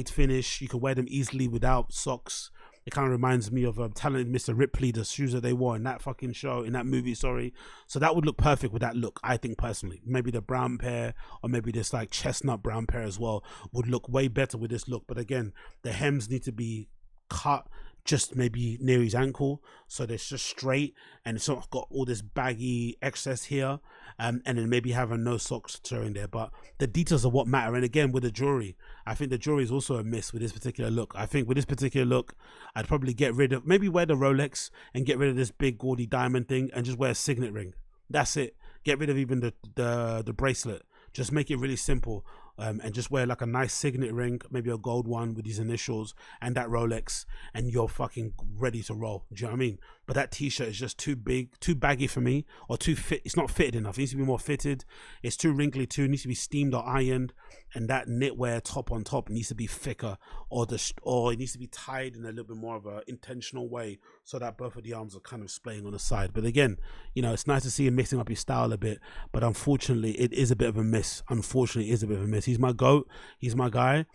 finish. You can wear them easily without socks. It kind of reminds me of Talented Mr. Ripley, the shoes that they wore in that fucking show, in that movie, sorry. So that would look perfect with that look, I think personally. Maybe the brown pair, or maybe this like chestnut brown pair as well, would look way better with this look. But again, the hems need to be cut just maybe near his ankle, so they're just straight, and it's not got all this baggy excess here, and then maybe have a no socks in there. But the details are what matter. And again, with the jewelry, I think the jewelry is also a miss with this particular look. I think with this particular look, I'd probably get rid of, maybe wear the Rolex and get rid of this big gaudy diamond thing, and just wear a signet ring. That's it. Get rid of even the bracelet. Just make it really simple. And just wear like a nice signet ring, maybe a gold one with these initials, and that Rolex, and you're fucking ready to roll. Do you know what I mean? but that t-shirt is just too big, too baggy for me, or too fit. It's not fitted enough. It needs to be more fitted. It's too wrinkly too. It needs to be steamed or ironed, and that knitwear top on top needs to be thicker, or it needs to be tied in a little bit more of a intentional way, so that both of the arms are kind of splaying on the side. But again, you know, it's nice to see him mixing up his style a bit, but unfortunately it is a bit of a miss. Unfortunately, it is a bit of a miss. He's my GOAT. He's my guy.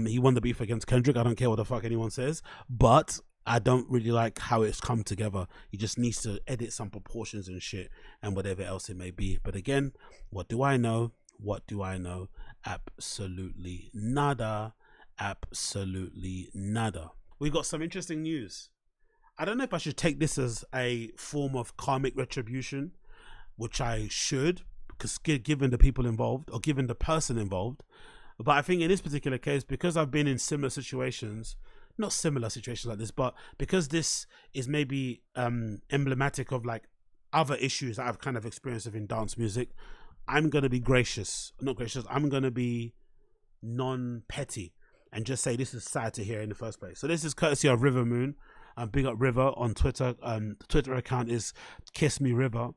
He won the beef against Kendrick. I don't care what the fuck anyone says, but I don't really like how it's come together. He just needs to edit some proportions and shit and whatever else it may be. But again, what do I know? What do I know? Absolutely nada. Absolutely nada. We got some interesting news. I don't know if I should take this as a form of karmic retribution, which I should, because given the people involved or given the person involved. But I think in this particular case, because I've been in similar situations, not similar situations like this, but because this is maybe emblematic of like other issues that I've kind of experienced in dance music, I'm going to be I'm going to be non-petty and just say this is sad to hear in the first place. So this is courtesy of River Moon. Big up River on Twitter. The Twitter account is Kiss Me River,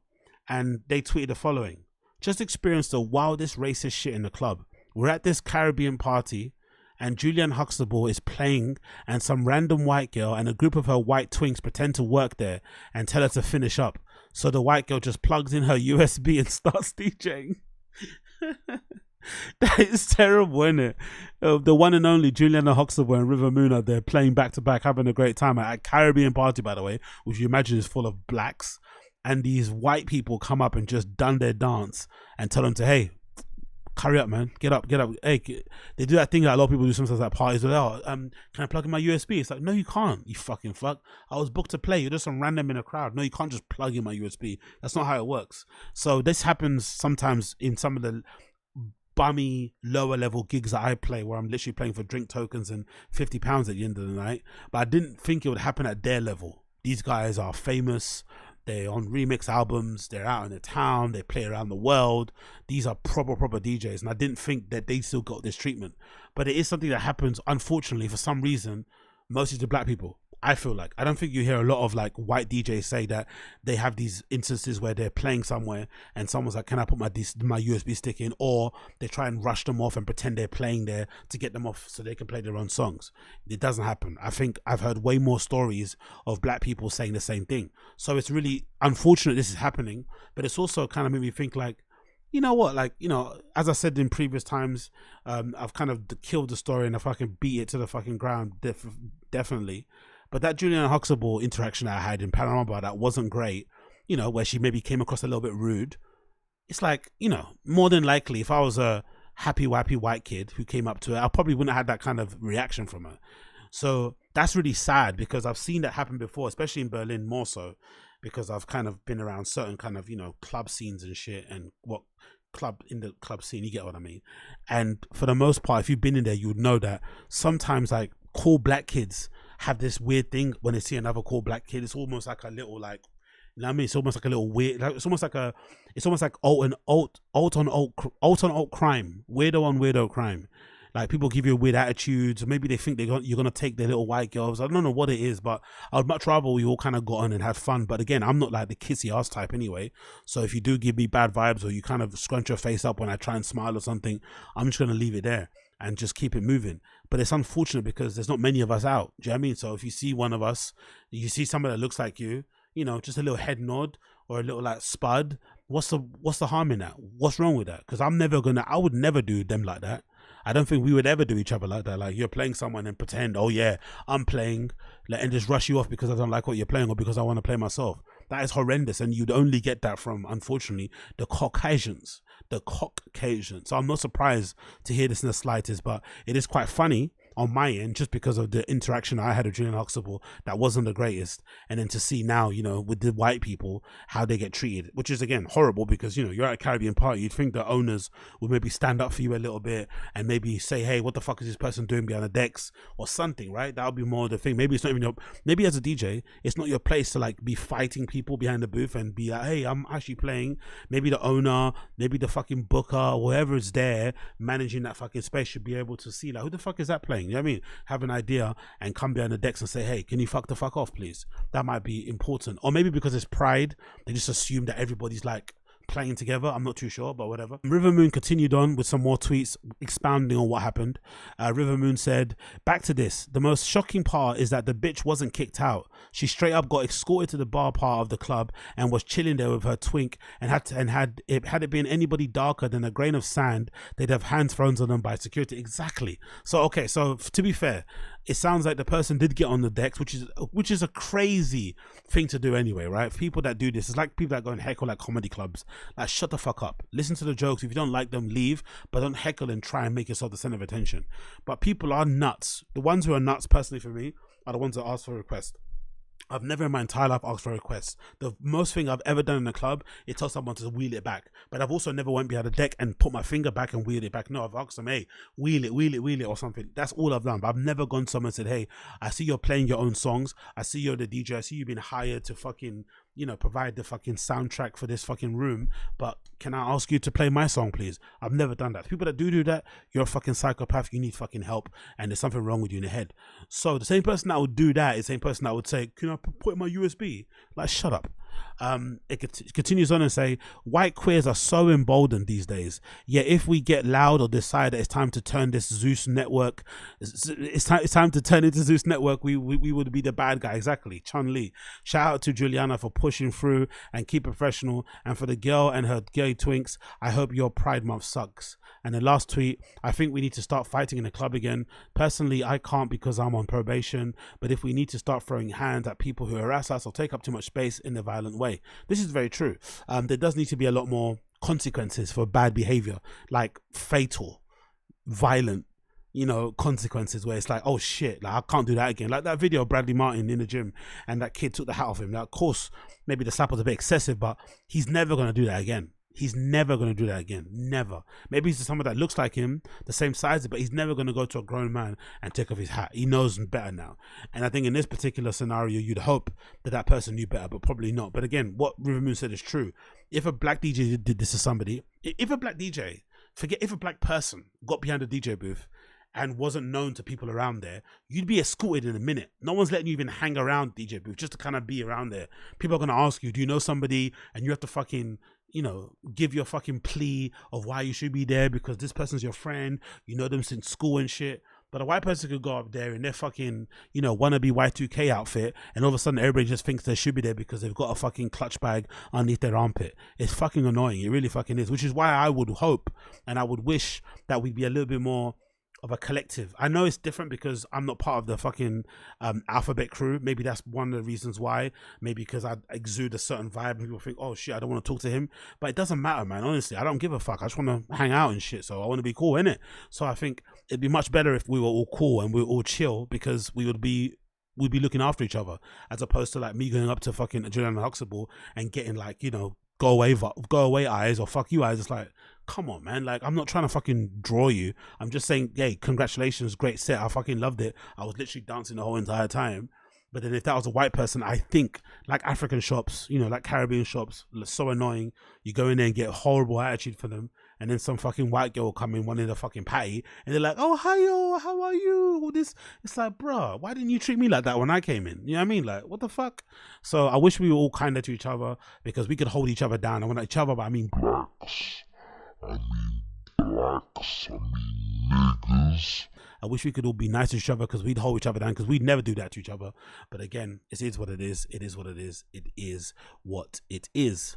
and they tweeted the following: just experienced the wildest racist shit in the club. We're at this Caribbean party and Juliana Huxtable is playing, and some random white girl and a group of her white twinks pretend to work there and tell her to finish up. So the white girl just plugs in her USB and starts DJing. That is terrible, isn't it? The one and only Juliana Huxtable and River Moon are there playing back to back, having a great time at a Caribbean party, by the way, which you imagine is full of blacks. And these white people come up and just done their dance and tell them to, hey, hurry up, man, get up. Hey, they do that thing that a lot of people do sometimes at parties. Like, oh, can I plug in my USB? It's like, no, you can't, you fucking fuck. I was booked to play. You're just some random in a crowd. No, you can't just plug in my USB. That's not how it works. So this happens sometimes in some of the bummy lower level gigs that I play, where I'm literally playing for drink tokens and £50 at the end of the night. But I didn't think it would happen at their level. These guys are famous. They're on remix albums. They're out in the town. They play around the world. These are proper DJs. And I didn't think that they still got this treatment. But it is something that happens, unfortunately, for some reason, mostly to black people. I feel like, I don't think you hear a lot of like white DJs say that they have these instances where they're playing somewhere and someone's like, can I put my USB stick in? Or they try and rush them off and pretend they're playing there to get them off so they can play their own songs. It doesn't happen. I think I've heard way more stories of black people saying the same thing. So it's really unfortunate this is happening, but it's also kind of made me think like, you know what, like, you know, as I said in previous times, I've kind of killed the story and I fucking beat it to the fucking ground, definitely. But that Juliana Huxtable interaction I had in Panama that wasn't great, you know, where she maybe came across a little bit rude. It's like, you know, more than likely, if I was a happy wappy white kid who came up to her, I probably wouldn't have had that kind of reaction from her. So that's really sad, because I've seen that happen before, especially in Berlin more so, because I've kind of been around certain kind of, you know, club scenes and shit, and what club in the club scene, you get what I mean. And for the most part, if you've been in there, you would know that sometimes like cool black kids have this weird thing when they see another cool black kid. It's almost like a little, like, you know what I mean? It's almost like a little weird, like, it's almost like alt on alt crime, weirdo on weirdo crime. Like, people give you weird attitudes, or maybe they think you're gonna take their little white girls. I don't know what it is, but I would much rather we all kind of got on and had fun. But again, I'm not like the kissy ass type anyway. So if you do give me bad vibes, or you kind of scrunch your face up when I try and smile or something, I'm just gonna leave it there and just keep it moving. But it's unfortunate because there's not many of us out. Do you know what I mean? So if you see one of us, you see somebody that looks like you know, just a little head nod or a little like spud, what's the harm in that? What's wrong with that? Because I would never do them like that. I don't think we would ever do each other like that. Like, you're playing someone and pretend, oh yeah, I'm playing, and just rush you off because I don't like what you're playing or because I want to play myself. That is horrendous, and you'd only get that from, unfortunately, the Caucasians. So I'm not surprised to hear this in the slightest, but it is quite funny on my end, just because of the interaction I had with Juliana Huxtable that wasn't the greatest, and then to see now, you know, with the white people, how they get treated, which is again horrible, because, you know, you're at a Caribbean party, you'd think the owners would maybe stand up for you a little bit and maybe say, hey, what the fuck is this person doing behind the decks or something, right? That would be more the thing. Maybe it's not even maybe as a DJ, it's not your place to like be fighting people behind the booth and be like, hey, I'm actually playing. Maybe the owner, maybe the fucking booker, whoever is there managing that fucking space should be able to see, like, who the fuck is that playing? something, you know what I mean? Have an idea and come behind the decks and say, hey, can you fuck the fuck off, please? That might be important. Or maybe because it's pride, they just assume that everybody's like playing together. I'm not too sure, but whatever. River Moon continued on with some more tweets expounding on what happened. River Moon said, back to this. The most shocking part is that the bitch wasn't kicked out. She straight up got escorted to the bar part of the club and was chilling there with her twink, and had it been anybody darker than a grain of sand, they'd have hands thrown on them by security. Exactly. So okay, so to be fair, it sounds like the person did get on the decks, which is a crazy thing to do anyway, right? People that do this, it's like people that go and heckle at comedy clubs. Like, shut the fuck up. Listen to the jokes. If you don't like them, leave, but don't heckle and try and make yourself the center of attention. But people are nuts. The ones who are nuts, personally for me, are the ones that ask for a request. I've never in my entire life asked for a request. The most thing I've ever done in a club is tell someone to wheel it back. But I've also never went behind the deck and put my finger back and wheel it back. No, I've asked them, hey, wheel it or something. That's all I've done. But I've never gone to someone and said, hey, I see you're playing your own songs. I see you're the DJ. I see you've been hired to fucking, you know, provide the fucking soundtrack for this fucking room. But can I ask you to play my song, please? I've never done that. People that do that, you're a fucking psychopath. You need fucking help, and there's something wrong with you in the head. So the same person that would do that is the same person that would say, can I put in my USB? Like, shut up. It continues on and say, white queers are so emboldened these days, yet if we get loud or decide that it's time to turn this Zeus network, it's time to turn into Zeus network, we would be the bad guy. Exactly. Chun Li. Shout out to Juliana for pushing through and keep professional, and for the girl and her gay twinks, I hope your Pride Month sucks. And the last tweet, I think we need to start fighting in the club again. Personally, I can't because I'm on probation, but if we need to start throwing hands at people who harass us or take up too much space in a violent way. This is very true. There does need to be a lot more consequences for bad behavior, like fatal, violent, you know, consequences where it's like, oh shit, like I can't do that again. Like that video of Bradley Martin in the gym and that kid took the hat off him. Now, of course, maybe the slap was a bit excessive, but he's never going to do that again. He's never going to do that again. Never. Maybe he's someone that looks like him, the same size, but he's never going to go to a grown man and take off his hat. He knows better now. And I think in this particular scenario, you'd hope that that person knew better, but probably not. But again, what River Moon said is true. If a black DJ did this to somebody, if a black DJ, forget if a black person got behind a DJ booth and wasn't known to people around there, you'd be escorted in a minute. No one's letting you even hang around DJ booth just to kind of be around there. People are going to ask you, do you know somebody? And you have to fucking, you know, give your fucking plea of why you should be there because this person's your friend, you know them since school and shit. But a white person could go up there in their fucking, you know, wannabe Y2K outfit, and all of a sudden everybody just thinks they should be there because they've got a fucking clutch bag underneath their armpit. It's fucking annoying. It really fucking is, which is why I would hope and I would wish that we'd be a little bit more of a collective. I know it's different because I'm not part of the fucking alphabet crew. Maybe that's one of the reasons why. Maybe because I exude a certain vibe and people think, oh shit, I don't want to talk to him. But it doesn't matter, man. Honestly, I don't give a fuck. I just want to hang out and shit. So I want to be cool, innit? So I think it'd be much better if we were all cool and we were all chill, because we'd be looking after each other, as opposed to like me going up to fucking Juliana Huxtable and getting like, you know, go away eyes or fuck you eyes. It's like, come on, man. Like, I'm not trying to fucking draw you. I'm just saying, hey, congratulations, great set. I fucking loved it. I was literally dancing the whole entire time. But then if that was a white person, I think like African shops, you know, like Caribbean shops, so annoying. You go in there and get a horrible attitude for them. And then some fucking white girl will come in, one in the fucking patty, and they're like, oh, hi, yo, how are you? All this. It's like, bruh, why didn't you treat me like that when I came in? You know what I mean? Like, what the fuck? So I wish we were all kinder to each other, because we could hold each other down. And when each other, but I mean blacks. I mean niggas. I wish we could all be nice to each other, because we'd hold each other down, because we'd never do that to each other. But again, it is what it is. It is what it is. It is what it is.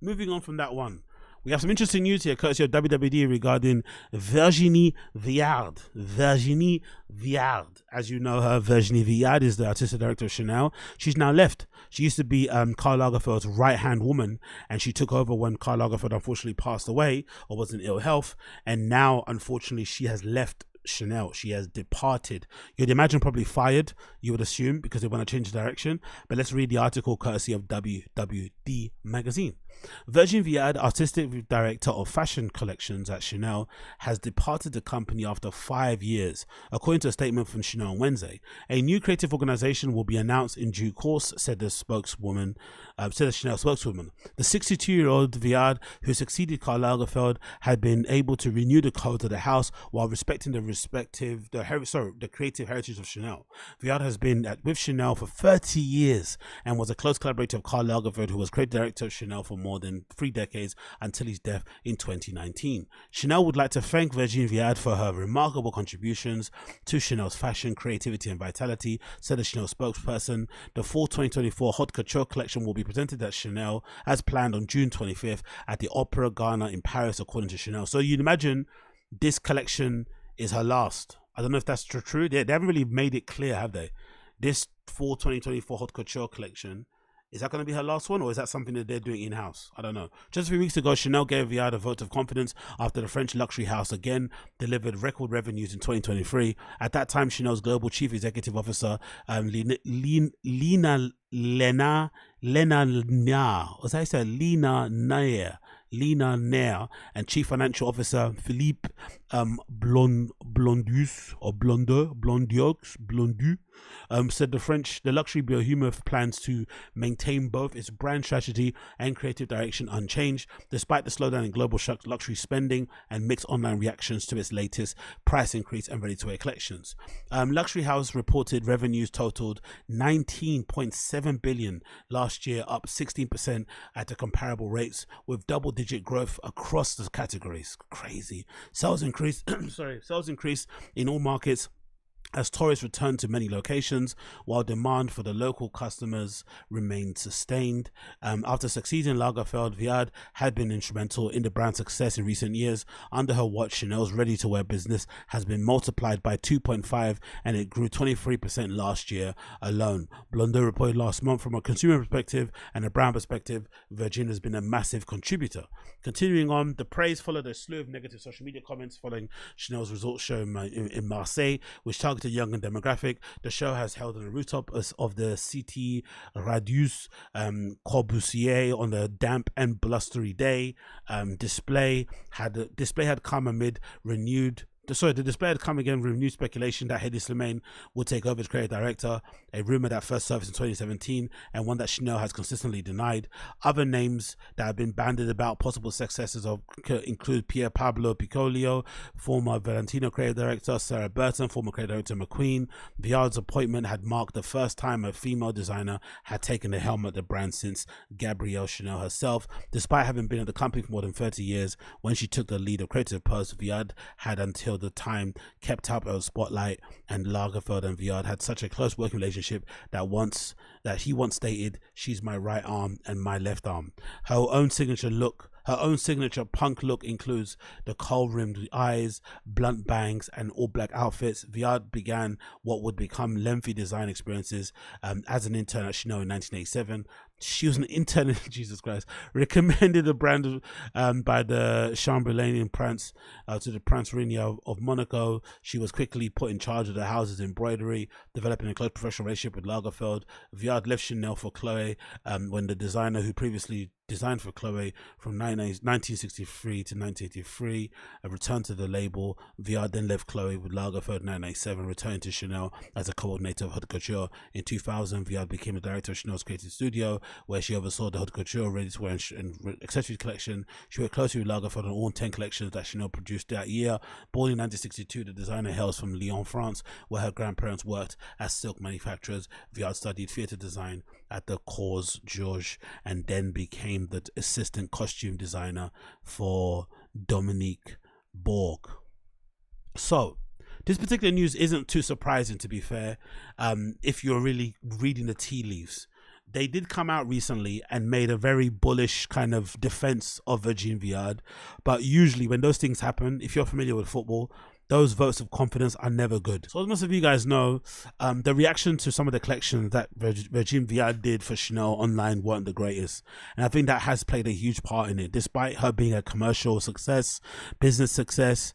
Moving on from that one, we have some interesting news here, courtesy of WWD, regarding Virgine Viard. Virgine Viard. As you know her, Virgine Viard is the artistic director of Chanel. She's now left. She used to be Karl Lagerfeld's right-hand woman, and she took over when Karl Lagerfeld unfortunately passed away or was in ill health. And now, unfortunately, she has left Chanel. She has departed. You'd imagine probably fired, you would assume, because they want to change the direction. But let's read the article courtesy of WWD magazine. Virgine Viard, artistic director of fashion collections at Chanel, has departed the company after 5 years, according to a statement from Chanel on Wednesday. A new creative organization will be announced in due course, said the Chanel spokeswoman. The 62-year-old Viard, who succeeded Karl Lagerfeld, had been able to renew the code of the house while respecting the creative heritage of Chanel. Viard has been with Chanel for 30 years and was a close collaborator of Karl Lagerfeld, who was creative director of Chanel for more than 3 decades until his death in 2019. Chanel would like to thank Virgine Viard for her remarkable contributions to Chanel's fashion, creativity and vitality, said the Chanel spokesperson. The fall 2024 haute couture collection will be presented at Chanel as planned on June 25th at the Opera Garner in Paris, according to Chanel. So you'd imagine this collection is her last. I don't know if that's true. They haven't really made it clear, have they? This fall 2024 haute couture collection, is that going to be her last one, or is that something that they're doing in-house? I don't know. Just a few weeks ago, Chanel gave Viard a vote of confidence after the French luxury house again delivered record revenues in 2023. At that time, Chanel's global chief executive officer, Lena Nair, and chief financial officer Philippe Blondu said the luxury behemoth plans to maintain both its brand strategy and creative direction unchanged, despite the slowdown in global luxury spending and mixed online reactions to its latest price increase and ready-to-wear collections. Luxury house reported revenues totaled 19.7 billion last year, up 16% at the comparable rates, with double-digit growth across the categories. Crazy. Sales increased in all markets as tourists returned to many locations, while demand for the local customers remained sustained. After succeeding Lagerfeld, Viard had been instrumental in the brand's success in recent years. Under her watch, Chanel's ready-to-wear business has been multiplied by 2.5, and it grew 23% last year alone. Blondeau reported last month, from a consumer perspective and a brand perspective, Virgin has been a massive contributor. Continuing on, the praise followed a slew of negative social media comments following Chanel's resort show in Marseille, which targeted a younger demographic. The show has held on the rooftop of the Cité Radius Corbusier on a damp and blustery day. Display had come amid the display had come again with renewed speculation that Hedi Slimane would take over as creative director, a rumor that first surfaced in 2017 and one that Chanel has consistently denied. Other names that have been bandied about possible successors include Pier Pablo Picolio, former Valentino creative director, Sarah Burton, former creative director McQueen. Viard's appointment had marked the first time a female designer had taken the helm at the brand since Gabrielle Chanel herself. Despite having been at the company for more than 30 years, when she took the lead of creative post, Viard had until the time kept up a spotlight, and Lagerfeld and Viard had such a close working relationship that he once stated, "She's my right arm and my left arm." Her own signature punk look includes the kohl-rimmed eyes, blunt bangs, and all-black outfits. Viard began what would become lengthy design experiences as an intern at Chanel in 1987. She was an intern, Jesus Christ, recommended the brand by the Chamberlain Prince to the Prince Regnier of Monaco. She was quickly put in charge of the house's embroidery, developing a close professional relationship with Lagerfeld. Viard left Chanel for Chloe when the designer who previously designed for Chloe from 1963 to 1983 returned to the label. Viard then left Chloe with Lagerfeld in 1997, returning to Chanel as a coordinator of haute couture. In 2000, Viard became the director of Chanel's creative studio, where she oversaw the haute couture, ready-to-wear and accessories collection. She worked closely with Lagerfeld on all 10 collections that Chanel produced that year. Born in 1962, the designer hails from Lyon, France, where her grandparents worked as silk manufacturers. Viard studied theatre design at the Cours Georges and then became the assistant costume designer for Dominique Borg. So this particular news isn't too surprising, to be fair, if you're really reading the tea leaves. They did come out recently and made a very bullish kind of defense of Virgine Viard, but usually when those things happen, if you're familiar with football, those votes of confidence are never good. So as most of you guys know, the reaction to some of the collections that Virgine Viard did for Chanel online weren't the greatest, and I think that has played a huge part in it. Despite her being a commercial success, business success,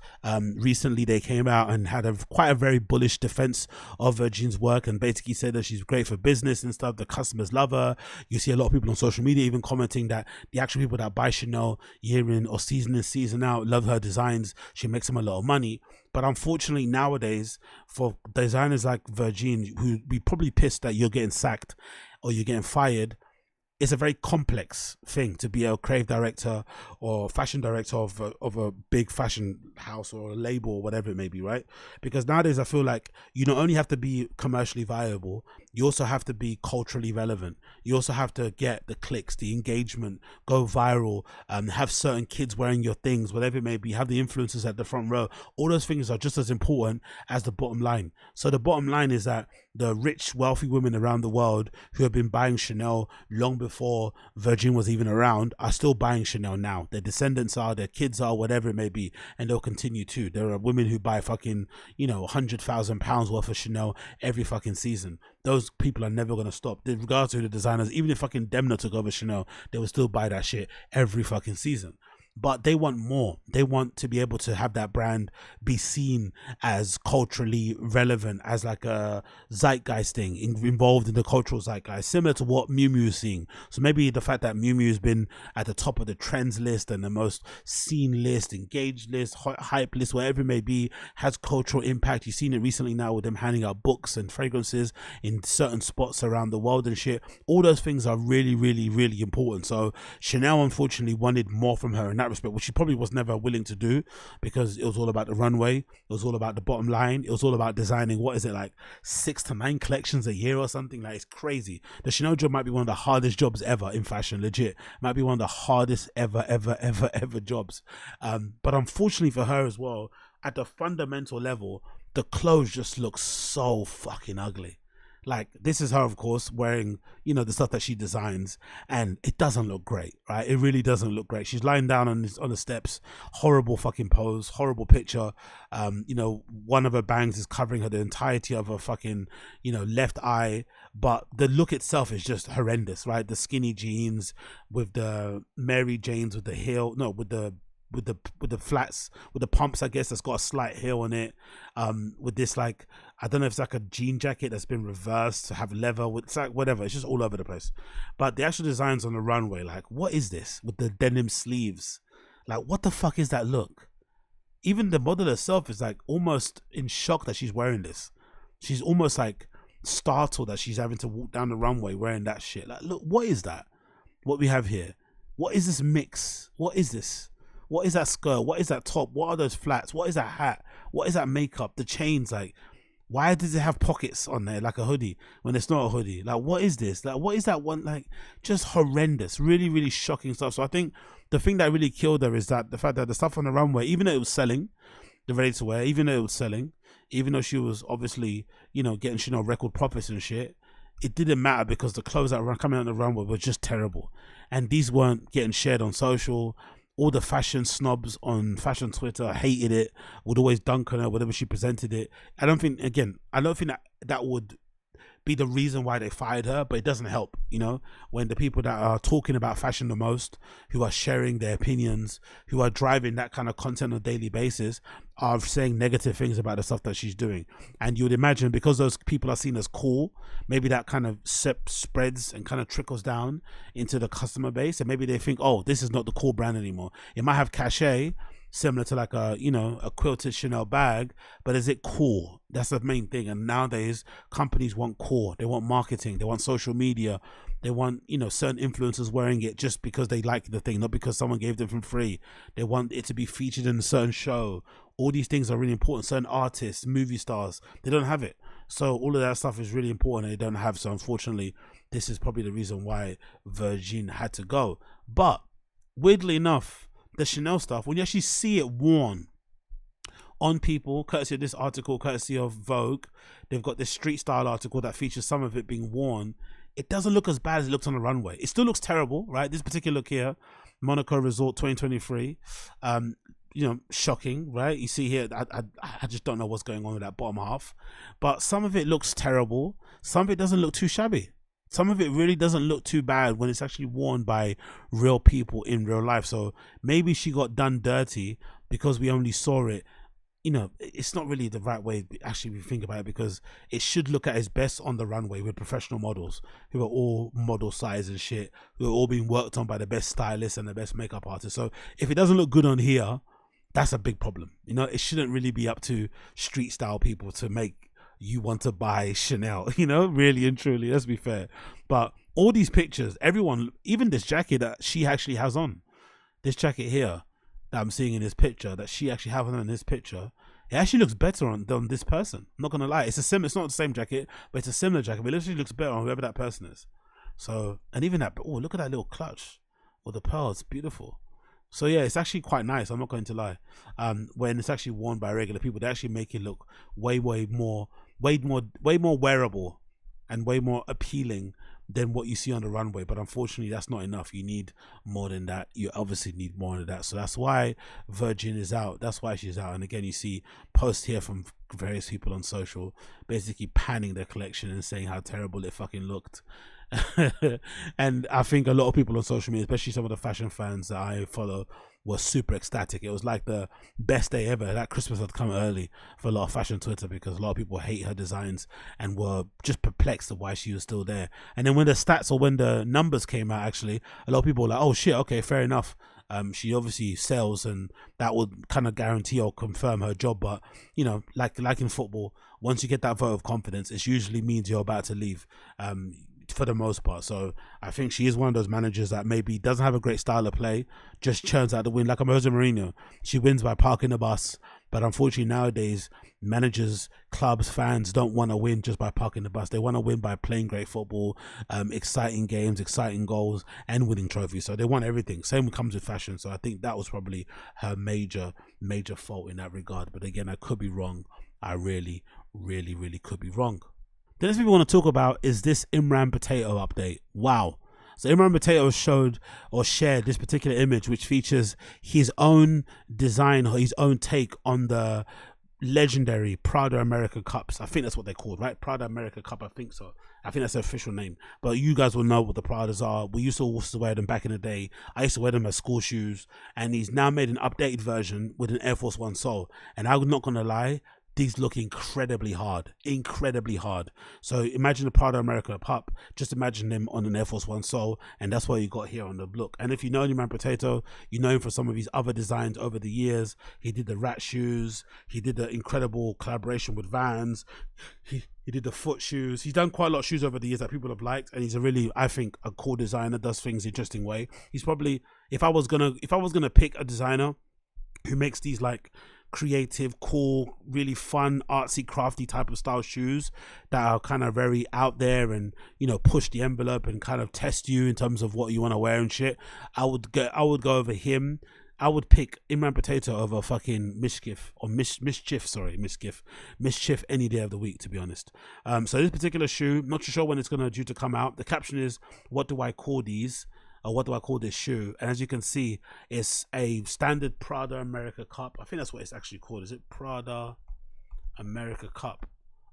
recently they came out and had quite a very bullish defense of Virgine's work and basically said that she's great for business and stuff. The customers love her. You see a lot of people on social media even commenting that the actual people that buy Chanel year in or season in, season out love her designs. She makes them a lot of money. But unfortunately nowadays, for designers like Virgine, who be probably pissed that you're getting sacked or you're getting fired, it's a very complex thing to be a creative director or fashion director of a big fashion house or a label or whatever it may be, right? Because nowadays I feel like you not only have to be commercially viable, you also have to be culturally relevant. You also have to get the clicks, the engagement, go viral, have certain kids wearing your things, whatever it may be, have the influencers at the front row. All those things are just as important as the bottom line. So the bottom line is that the rich, wealthy women around the world who have been buying Chanel long before Virgin was even around are still buying Chanel now. Their descendants are, their kids are, whatever it may be, and they'll continue to. There are women who buy fucking, you know, £100,000 worth of Chanel every fucking season. Those people are never going to stop. Regardless to the designers, even if fucking Demna took over Chanel, they will still buy that shit every fucking season. But they want more. They want to be able to have that brand be seen as culturally relevant, as like a zeitgeist thing, involved in the cultural zeitgeist, similar to what Miu Miu is seeing. So maybe the fact that Miu Miu has been at the top of the trends list and the most seen list, engaged list, hype list, whatever it may be, has cultural impact. You've seen it recently now with them handing out books and fragrances in certain spots around the world and shit. All those things are really, really, really important. So Chanel unfortunately wanted more from her in that respect, which she probably was never willing to do, because it was all about the runway, it was all about the bottom line, it was all about designing, what is it, like 6 to 9 collections a year or something. Like, it's crazy. The Chanel job might be one of the hardest jobs ever in fashion, legit. Might be one of the hardest ever jobs. But unfortunately for her as well, at the fundamental level, the clothes just look so fucking ugly. Like, this is her, of course, wearing, you know, the stuff that she designs, and it doesn't look great, right? It really doesn't look great. She's lying down on the steps, horrible fucking pose, horrible picture. You know, one of her bangs is covering her the entirety of her fucking, you know, left eye, but the look itself is just horrendous, right? The skinny jeans with the Mary Janes with the heel, no, with the flats, with the pumps, I guess, that's got a slight heel on it, with this, like, I don't know if it's like a jean jacket that's been reversed to have leather with, it's like whatever, it's just all over the place. But the actual designs on the runway, like, what is this with the denim sleeves? Like, what the fuck is that look? Even the model herself is like almost in shock that she's wearing this. She's almost like startled that she's having to walk down the runway wearing that shit. Like, look, what is that? What we have here? What is this mix? What is this? What is that skirt? What is that top? What are those flats? What is that hat? What is that makeup? The chains, like, why does it have pockets on there like a hoodie when it's not a hoodie? Like, what is this? Like, what is that one? Like, just horrendous, really, really shocking stuff. So I think the thing that really killed her is that the fact that the stuff on the runway, even though it was selling, the ready to wear, even though it was selling, even though she was obviously, you know, getting Chanel record profits and shit, it didn't matter because the clothes that were coming on the runway were just terrible. And these weren't getting shared on social. All the fashion snobs on fashion Twitter hated it, would always dunk on her whenever she presented it. I don't think that would be the reason why they fired her, but it doesn't help, you know, when the people that are talking about fashion the most, who are sharing their opinions, who are driving that kind of content on a daily basis, are saying negative things about the stuff that she's doing. And you would imagine, because those people are seen as cool, maybe that kind of spreads and kind of trickles down into the customer base, and maybe they think, oh, this is not the cool brand anymore. It might have cachet, similar to like a, you know, a quilted Chanel bag, but is it cool? That's the main thing. And nowadays companies want core, they want marketing, they want social media, they want, you know, certain influencers wearing it just because they like the thing, not because someone gave them for free. They want it to be featured in a certain show. All these things are really important. Certain artists, movie stars, they don't have it. So all of that stuff is really important and they don't have. So unfortunately, this is probably the reason why Virgin had to go. But weirdly enough, the Chanel stuff, when you actually see it worn on people, courtesy of this article, courtesy of Vogue, they've got this street style article that features some of it being worn. It doesn't look as bad as it looks on the runway. It still looks terrible, right? This particular look here, Monaco Resort 2023. shocking, right? You see here, I just don't know what's going on with that bottom half, but some of it looks terrible. Some of it doesn't look too shabby. Some of it really doesn't look too bad when it's actually worn by real people in real life. So maybe she got done dirty because we only saw it. It's not really the right way, actually, if you think about it, because it should look at its best on the runway with professional models who are all model size and shit, who are all being worked on by the best stylists and the best makeup artists. So if it doesn't look good on here, that's a big problem. It shouldn't really be up to street style people to make you want to buy Chanel, really and truly, let's be fair. But all these pictures, everyone, even this jacket that she actually has on, this jacket here, that I'm seeing in this picture, that she actually has on in this picture, it actually looks better on this person. I'm not gonna lie, it's not the same jacket, but it's a similar jacket, but it literally looks better on whoever that person is. So, and even that, look at that little clutch with the pearls, beautiful. So yeah, it's actually quite nice, I'm not going to lie. When it's actually worn by regular people, they actually make it look way more wearable and way more appealing than what you see on the runway. But unfortunately, that's not enough. You need more than that. You obviously need more than that. So that's why Virgin is out. That's why she's out. And again, you see posts here from various people on social basically panning their collection and saying how terrible it fucking looked. And I think a lot of people on social media, especially some of the fashion fans that I follow, were super ecstatic. It was like the best day ever. That Christmas had come early for a lot of fashion Twitter, because a lot of people hate her designs and were just perplexed at why she was still there. And then when the stats or when the numbers came out, actually, a lot of people were like, oh shit, okay, fair enough. She obviously sells, and that would kind of guarantee or confirm her job. But like in football, once you get that vote of confidence, it usually means you're about to leave. For the most part. So I think she is one of those managers that maybe doesn't have a great style of play, just churns out the win, like a Jose Mourinho. She wins by parking the bus, but unfortunately nowadays managers, clubs, fans don't want to win just by parking the bus. They want to win by playing great football, exciting games, exciting goals, and winning trophies. So they want everything. Same comes with fashion. So I think that was probably her major fault in that regard. But again, I could be wrong. I really could be wrong. The next thing we want to talk about is this Imran Potato update. Wow. So Imran Potato showed or shared this particular image, which features his own design or his own take on the legendary Prada America Cups. I think that's what they're called, right? Prada America Cup, I think so. I think that's the official name. But you guys will know what the Pradas are. We used to wear them back in the day. I used to wear them as school shoes. And he's now made an updated version with an Air Force One sole. And I'm not going to lie, these look incredibly hard. So imagine the Prada America Cup, just imagine them on an Air Force One sole, and that's what you got here on the look. And if you know Imran Potato, you know him for some of his other designs over the years. He did the rat shoes, he did the incredible collaboration with Vans, he did the foot shoes. He's done quite a lot of shoes over the years that people have liked, and he's a really, I think, a cool designer, does things interesting way. He's probably, if I was gonna pick a designer who makes these like creative, cool, really fun, artsy, crafty type of style shoes that are kind of very out there and push the envelope and kind of test you in terms of what you want to wear and shit, I would go over him. I would pick Imran Potato over fucking Mischief any day of the week, to be honest. So this particular shoe, not too sure when it's due to come out. The caption is, what do I call these? Or what do I call this shoe? And as you can see, it's a standard Prada America Cup. I think that's what it's actually called. Is it Prada America Cup?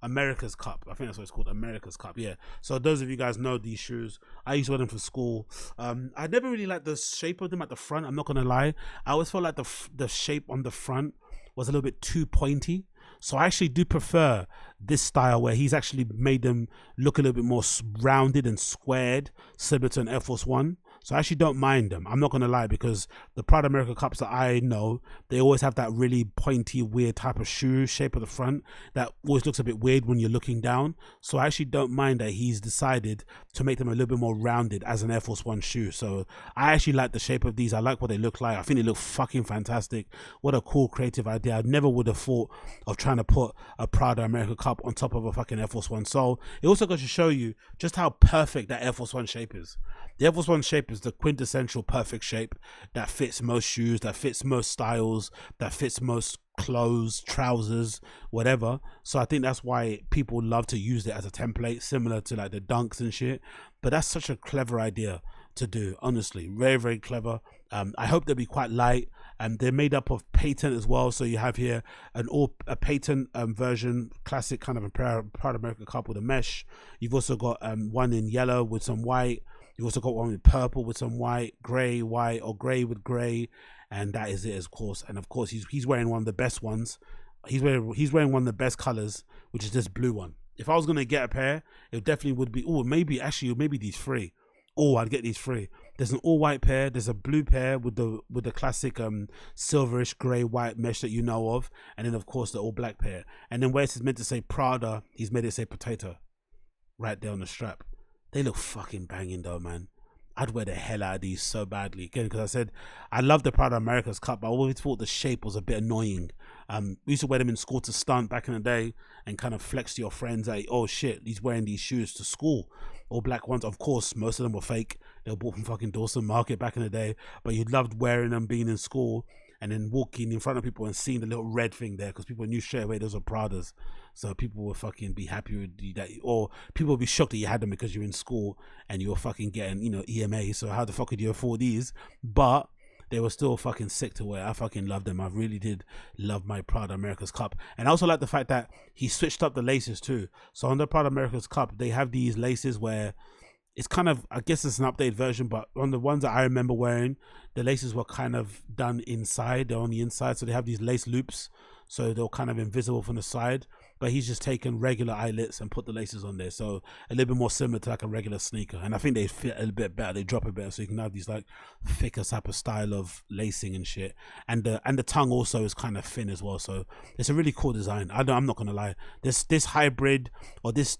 America's Cup. I think that's what it's called, America's Cup. Yeah. So those of you guys know these shoes. I used to wear them for school. I never really liked the shape of them at the front. I'm not gonna lie. I always felt like the shape on the front was a little bit too pointy. So I actually do prefer this style where he's actually made them look a little bit more rounded and squared, similar to an Air Force One. So I actually don't mind them. I'm not going to lie, because the Prada America Cups that I know, they always have that really pointy, weird type of shoe shape of the front that always looks a bit weird when you're looking down. So I actually don't mind that he's decided to make them a little bit more rounded as an Air Force One shoe. So I actually like the shape of these. I like what they look like. I think they look fucking fantastic. What a cool creative idea. I never would have thought of trying to put a Prada America Cup on top of a fucking Air Force One. So it also goes to show you just how perfect that Air Force One shape is. The Air Force One shape is the quintessential perfect shape that fits most shoes, that fits most styles, that fits most clothes, trousers, whatever. So I think that's why people love to use it as a template, similar to like the Dunks and shit. But that's such a clever idea to do, honestly. Very, very clever. I hope they'll be quite light. They're made up of patent as well. So you have here a patent version, classic kind of a Prada American Cup with a mesh. You've also got one in yellow with some white. You've also got one with purple with some white, grey, white, or grey with grey. And that is it, of course. And of course, he's wearing one of the best ones. He's wearing one of the best colors, which is this blue one. If I was going to get a pair, it definitely would be, maybe these three. I'd get these three. There's an all white pair, there's a blue pair with the classic silverish grey white mesh that you know of, and then of course the all black pair. And then where it's meant to say Prada, he's made it say Potato right there on the strap. They look fucking banging though, man. I'd wear the hell out of these so badly. Again, because I said I love the Prada Americas Cup, but I always thought the shape was a bit annoying. We used to wear them in school to stunt back in the day and kind of flex to your friends like, oh shit, he's wearing these shoes to school. All black ones. Of course, most of them were fake. They were bought from fucking Dawson Market back in the day, but you loved wearing them, being in school, and then walking in front of people and seeing the little red thing there, because people knew straight away those were Pradas. So people would fucking be happy with that, or people would be shocked that you had them because you're in school and you were fucking getting, EMA. So how the fuck could you afford these? But they were still fucking sick to wear. I fucking loved them. I really did love my Prada Americas Cup. And I also like the fact that he switched up the laces too. So on the Prada Americas Cup, they have these laces where it's kind of, I guess it's an updated version, but on the ones that I remember wearing, the laces were kind of done inside. They're on the inside. So they have these lace loops. So they're kind of invisible from the side. But he's just taken regular eyelets and put the laces on there. So a little bit more similar to like a regular sneaker. And I think they fit a little bit better. They drop a bit, so you can have these like thicker type of style of lacing and shit. And the tongue also is kind of thin as well. So it's a really cool design. I'm not gonna lie. This hybrid, or this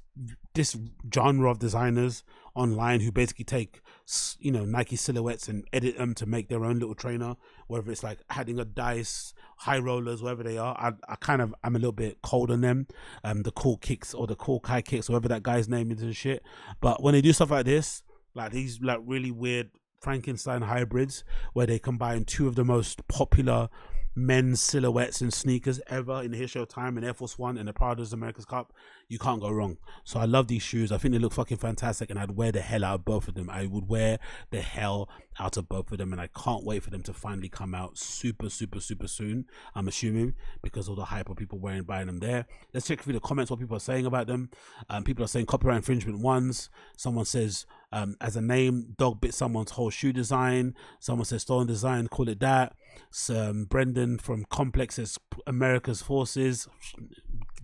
genre of designers online who basically take Nike silhouettes and edit them to make their own little trainer, whether it's like adding a dice, high rollers, wherever they are. I'm a little bit cold on them. The cool kicks or the cool high kicks, whatever that guy's name is and shit. But when they do stuff like this, like these like really weird Frankenstein hybrids where they combine two of the most popular men's silhouettes and sneakers ever in the history of time, in Air Force One and the Prada's America's Cup, you can't go wrong. So I love these shoes. I think they look fucking fantastic, and I'd wear the hell out of both of them. I would wear the hell out of both of them, and I can't wait for them to finally come out super soon, I'm assuming, because of the hype of people buying them there. Let's check through the comments, what people are saying about them. People are saying copyright infringement ones. Someone says as a name, dog bit someone's whole shoe design. Someone says stolen design, call it that. Brendan from Complex says America's Forces,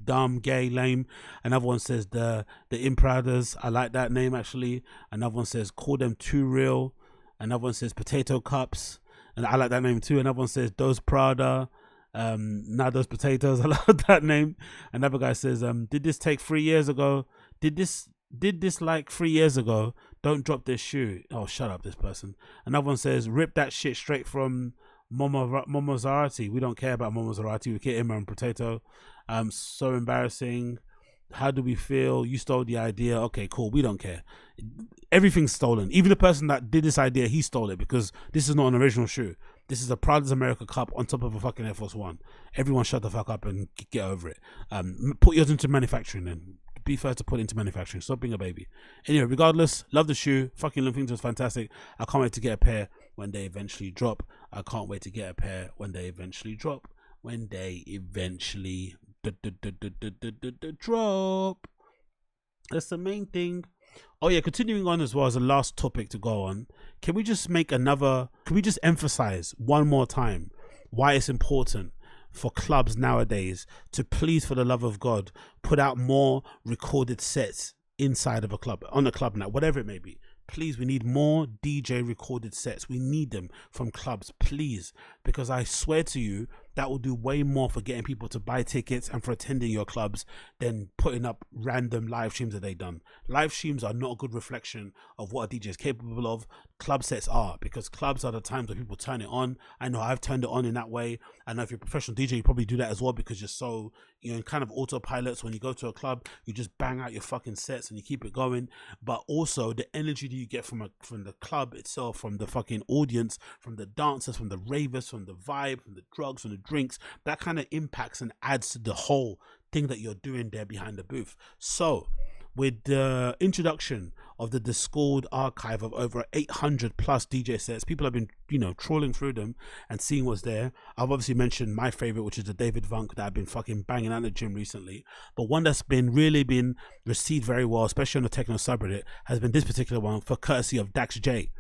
dumb, gay, lame. Another one says the Impradas. I like that name actually. Another one says call them too real. Another one says potato cups, and I like that name too. Another one says those Prada. Now those potatoes. I love that name. Another guy says did this take 3 years ago? Did this like 3 years ago? Don't drop this shoe. Oh, shut up, this person. Another one says rip that shit straight from Momo Zarati. We don't care about Momo Zarati. We care Imran Potato. So embarrassing. How do we feel? You stole the idea. Okay, cool. We don't care. Everything's stolen. Even the person that did this idea, he stole it, because this is not an original shoe. This is a Prada's America Cup on top of a fucking Air Force One. Everyone shut the fuck up and get over it. Put yours into manufacturing then. Be first to put into manufacturing. Stop being a baby. Anyway, regardless, love the shoe. Fucking Limpington was fantastic. I can't wait to get a pair when they eventually drop. I can't wait to get a pair when they eventually drop. When they eventually drop. That's the main thing. Oh yeah, continuing on as well as the last topic to go on. Can we just emphasize one more time why it's important for clubs nowadays to, please, for the love of God, put out more recorded sets inside of a club, on a club night, whatever it may be. Please, we need more DJ recorded sets. We need them from clubs, please, because I swear to you, that will do way more for getting people to buy tickets and for attending your clubs than putting up random live streams that they've done. Live streams are not a good reflection of what a DJ is capable of. Club sets are, because clubs are the times where people turn it on. I know I've turned it on in that way. I know if you're a professional DJ, you probably do that as well, because you're so, kind of autopilots. When you go to a club, you just bang out your fucking sets and you keep it going. But also the energy that you get from the club itself, from the fucking audience, from the dancers, from the ravers, from the vibe, from the drugs, from the drinks, that kind of impacts and adds to the whole thing that you're doing there behind the booth. So with the introduction of the Discord archive of over 800 plus DJ sets. People have been, you know, trawling through them and seeing what's there. I've obviously mentioned my favorite, which is the David Vunk that I've been fucking banging out the gym recently. But one that's been really been received very well, especially on the techno subreddit, has been this particular one for courtesy of Dax J.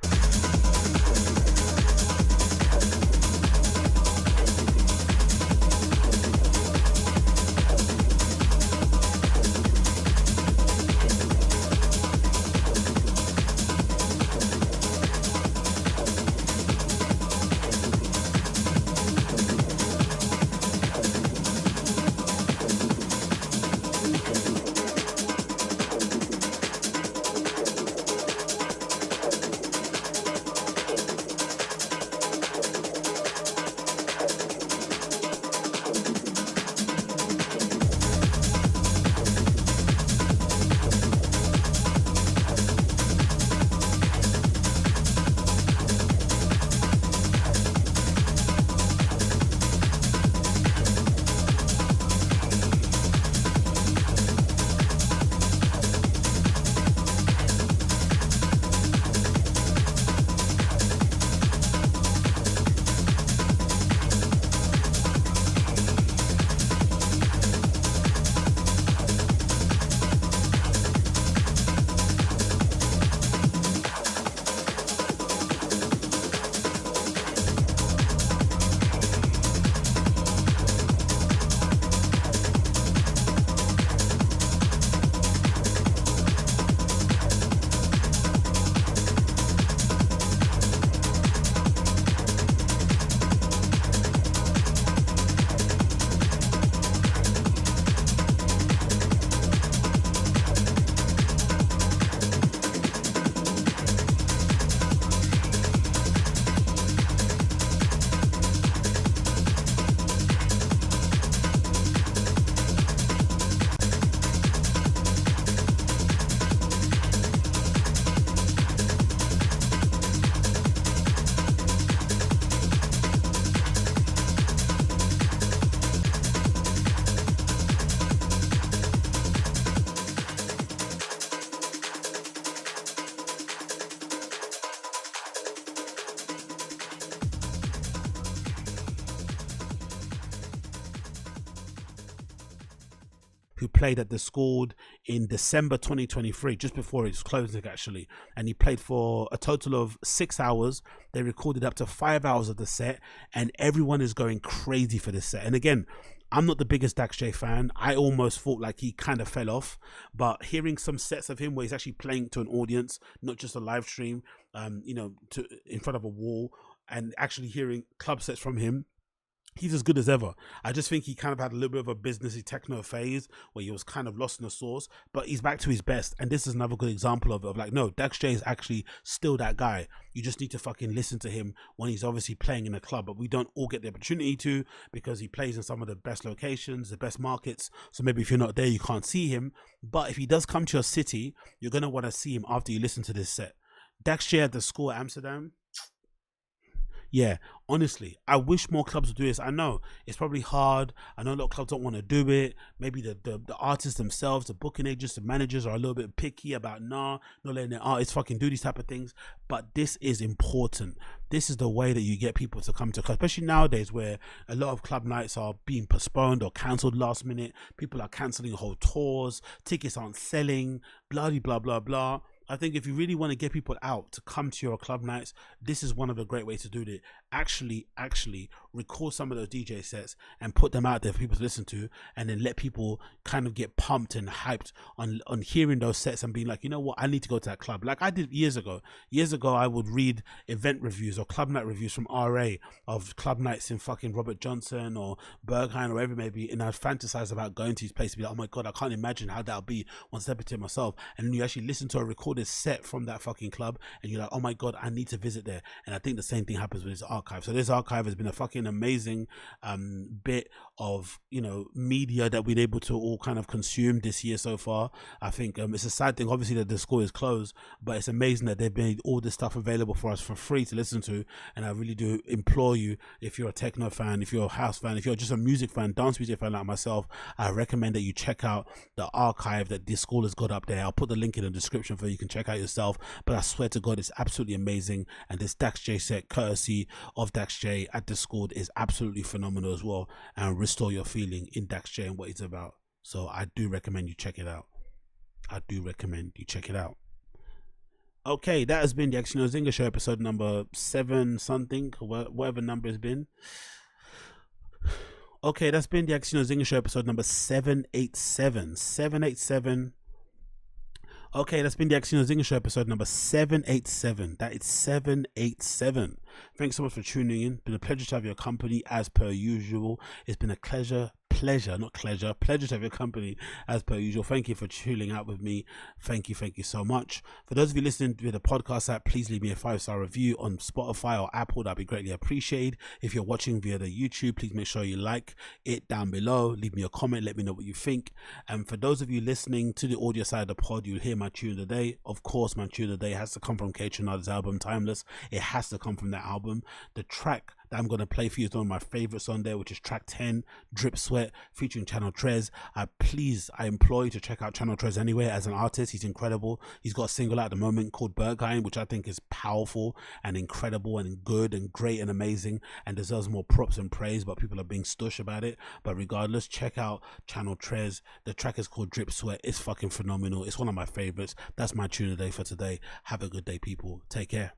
Who played at the Discord in December 2023, just before its closing actually, and he played for a total of 6 hours. They recorded up to 5 hours of the set, and everyone is going crazy for this set. And again, I'm not the biggest Dax J fan. I almost thought like he kind of fell off, but hearing some sets of him where he's actually playing to an audience, not just a live stream, you know, in front of a wall, and actually hearing club sets from him, he's as good as ever. I just think he kind of had a little bit of a businessy techno phase where he was kind of lost in the sauce, but he's back to his best. And this is another good example of like, no, Dax J is actually still that guy. You just need to fucking listen to him when he's obviously playing in a club, but we don't all get the opportunity to, because he plays in some of the best locations, the best markets. So maybe if you're not there, you can't see him. But if he does come to your city, you're going to want to see him after you listen to this set. Dax J at the Score Amsterdam. Yeah, honestly, I wish more clubs would do this. I know it's probably hard. I know a lot of clubs don't want to do it. Maybe the artists themselves, the booking agents, the managers are a little bit picky about not letting their artists fucking do these type of things. But this is important. This is the way that you get people to come to clubs, especially nowadays where a lot of club nights are being postponed or cancelled last minute. People are cancelling whole tours. Tickets aren't selling. Blah, blah, blah, blah. I think if you really want to get people out to come to your club nights, this is one of the great ways to do it. Actually record some of those DJ sets and put them out there for people to listen to, and then let people kind of get pumped and hyped on hearing those sets and being like, you know what, I need to go to that club. Like I did years ago. Years ago, I would read event reviews or club night reviews from RA of club nights in fucking Robert Johnson or Berghain or whatever it may be, and I'd fantasize about going to these places, be like, oh my God, I can't imagine how that'll be once I step into it myself. And then you actually listen to a recorded set from that fucking club and you're like, oh my God, I need to visit there. And I think the same thing happens with this archive. So this archive has been a fucking amazing bit of, you know, media that we've been able to all kind of consume this year so far. I think it's a sad thing obviously that the Score is closed, but it's amazing that they've made all this stuff available for us for free to listen to. And I really do implore you, if you're a techno fan, if you're a house fan, if you're just a music fan, dance music fan like myself, I recommend that you check out the archive that this Score has got up there. I'll put the link in the description for you can check out yourself, but I swear to God, it's absolutely amazing. And this Dax J set, courtesy of Dax J at Discord, is absolutely phenomenal as well, and restore your feeling in Dax J and what it's about. So I do recommend you check it out. Okay, that has been the Agostinho Zinga Show, episode number 7 something, whatever number it's been. Okay, that's been the Agostinho Zinga Show, episode number 787. Okay, that's been the Agostinho Zinga Show, episode number 787. That is 787. Thanks so much for tuning in. It's been a pleasure to have your company as per usual. It's been a pleasure to have your company as per usual. Thank you for chilling out with me. Thank you so much. For those of you listening to the podcast app, please leave me a 5-star review on Spotify or Apple. That'd be greatly appreciated. If you're watching via the YouTube, please make sure you like it down below. Leave me a comment, let me know what you think. And for those of you listening to the audio side of the pod, you'll hear my tune of the day. Of course, my tune of the day has to come from KAYTRANADA's album Timeless. It has to come from that album. The track that I'm going to play for you is one of my favorites on there, which is track 10, Drip Sweat, featuring Channel Trez. I implore you to check out Channel Trez anyway as an artist. He's incredible. He's got a single at the moment called Berghain, which I think is powerful and incredible and good and great and amazing and deserves more props and praise, but people are being stush about it. But regardless, check out Channel Trez. The track is called Drip Sweat. It's fucking phenomenal. It's one of my favorites. That's my tune of the day for today. Have a good day, people. Take care.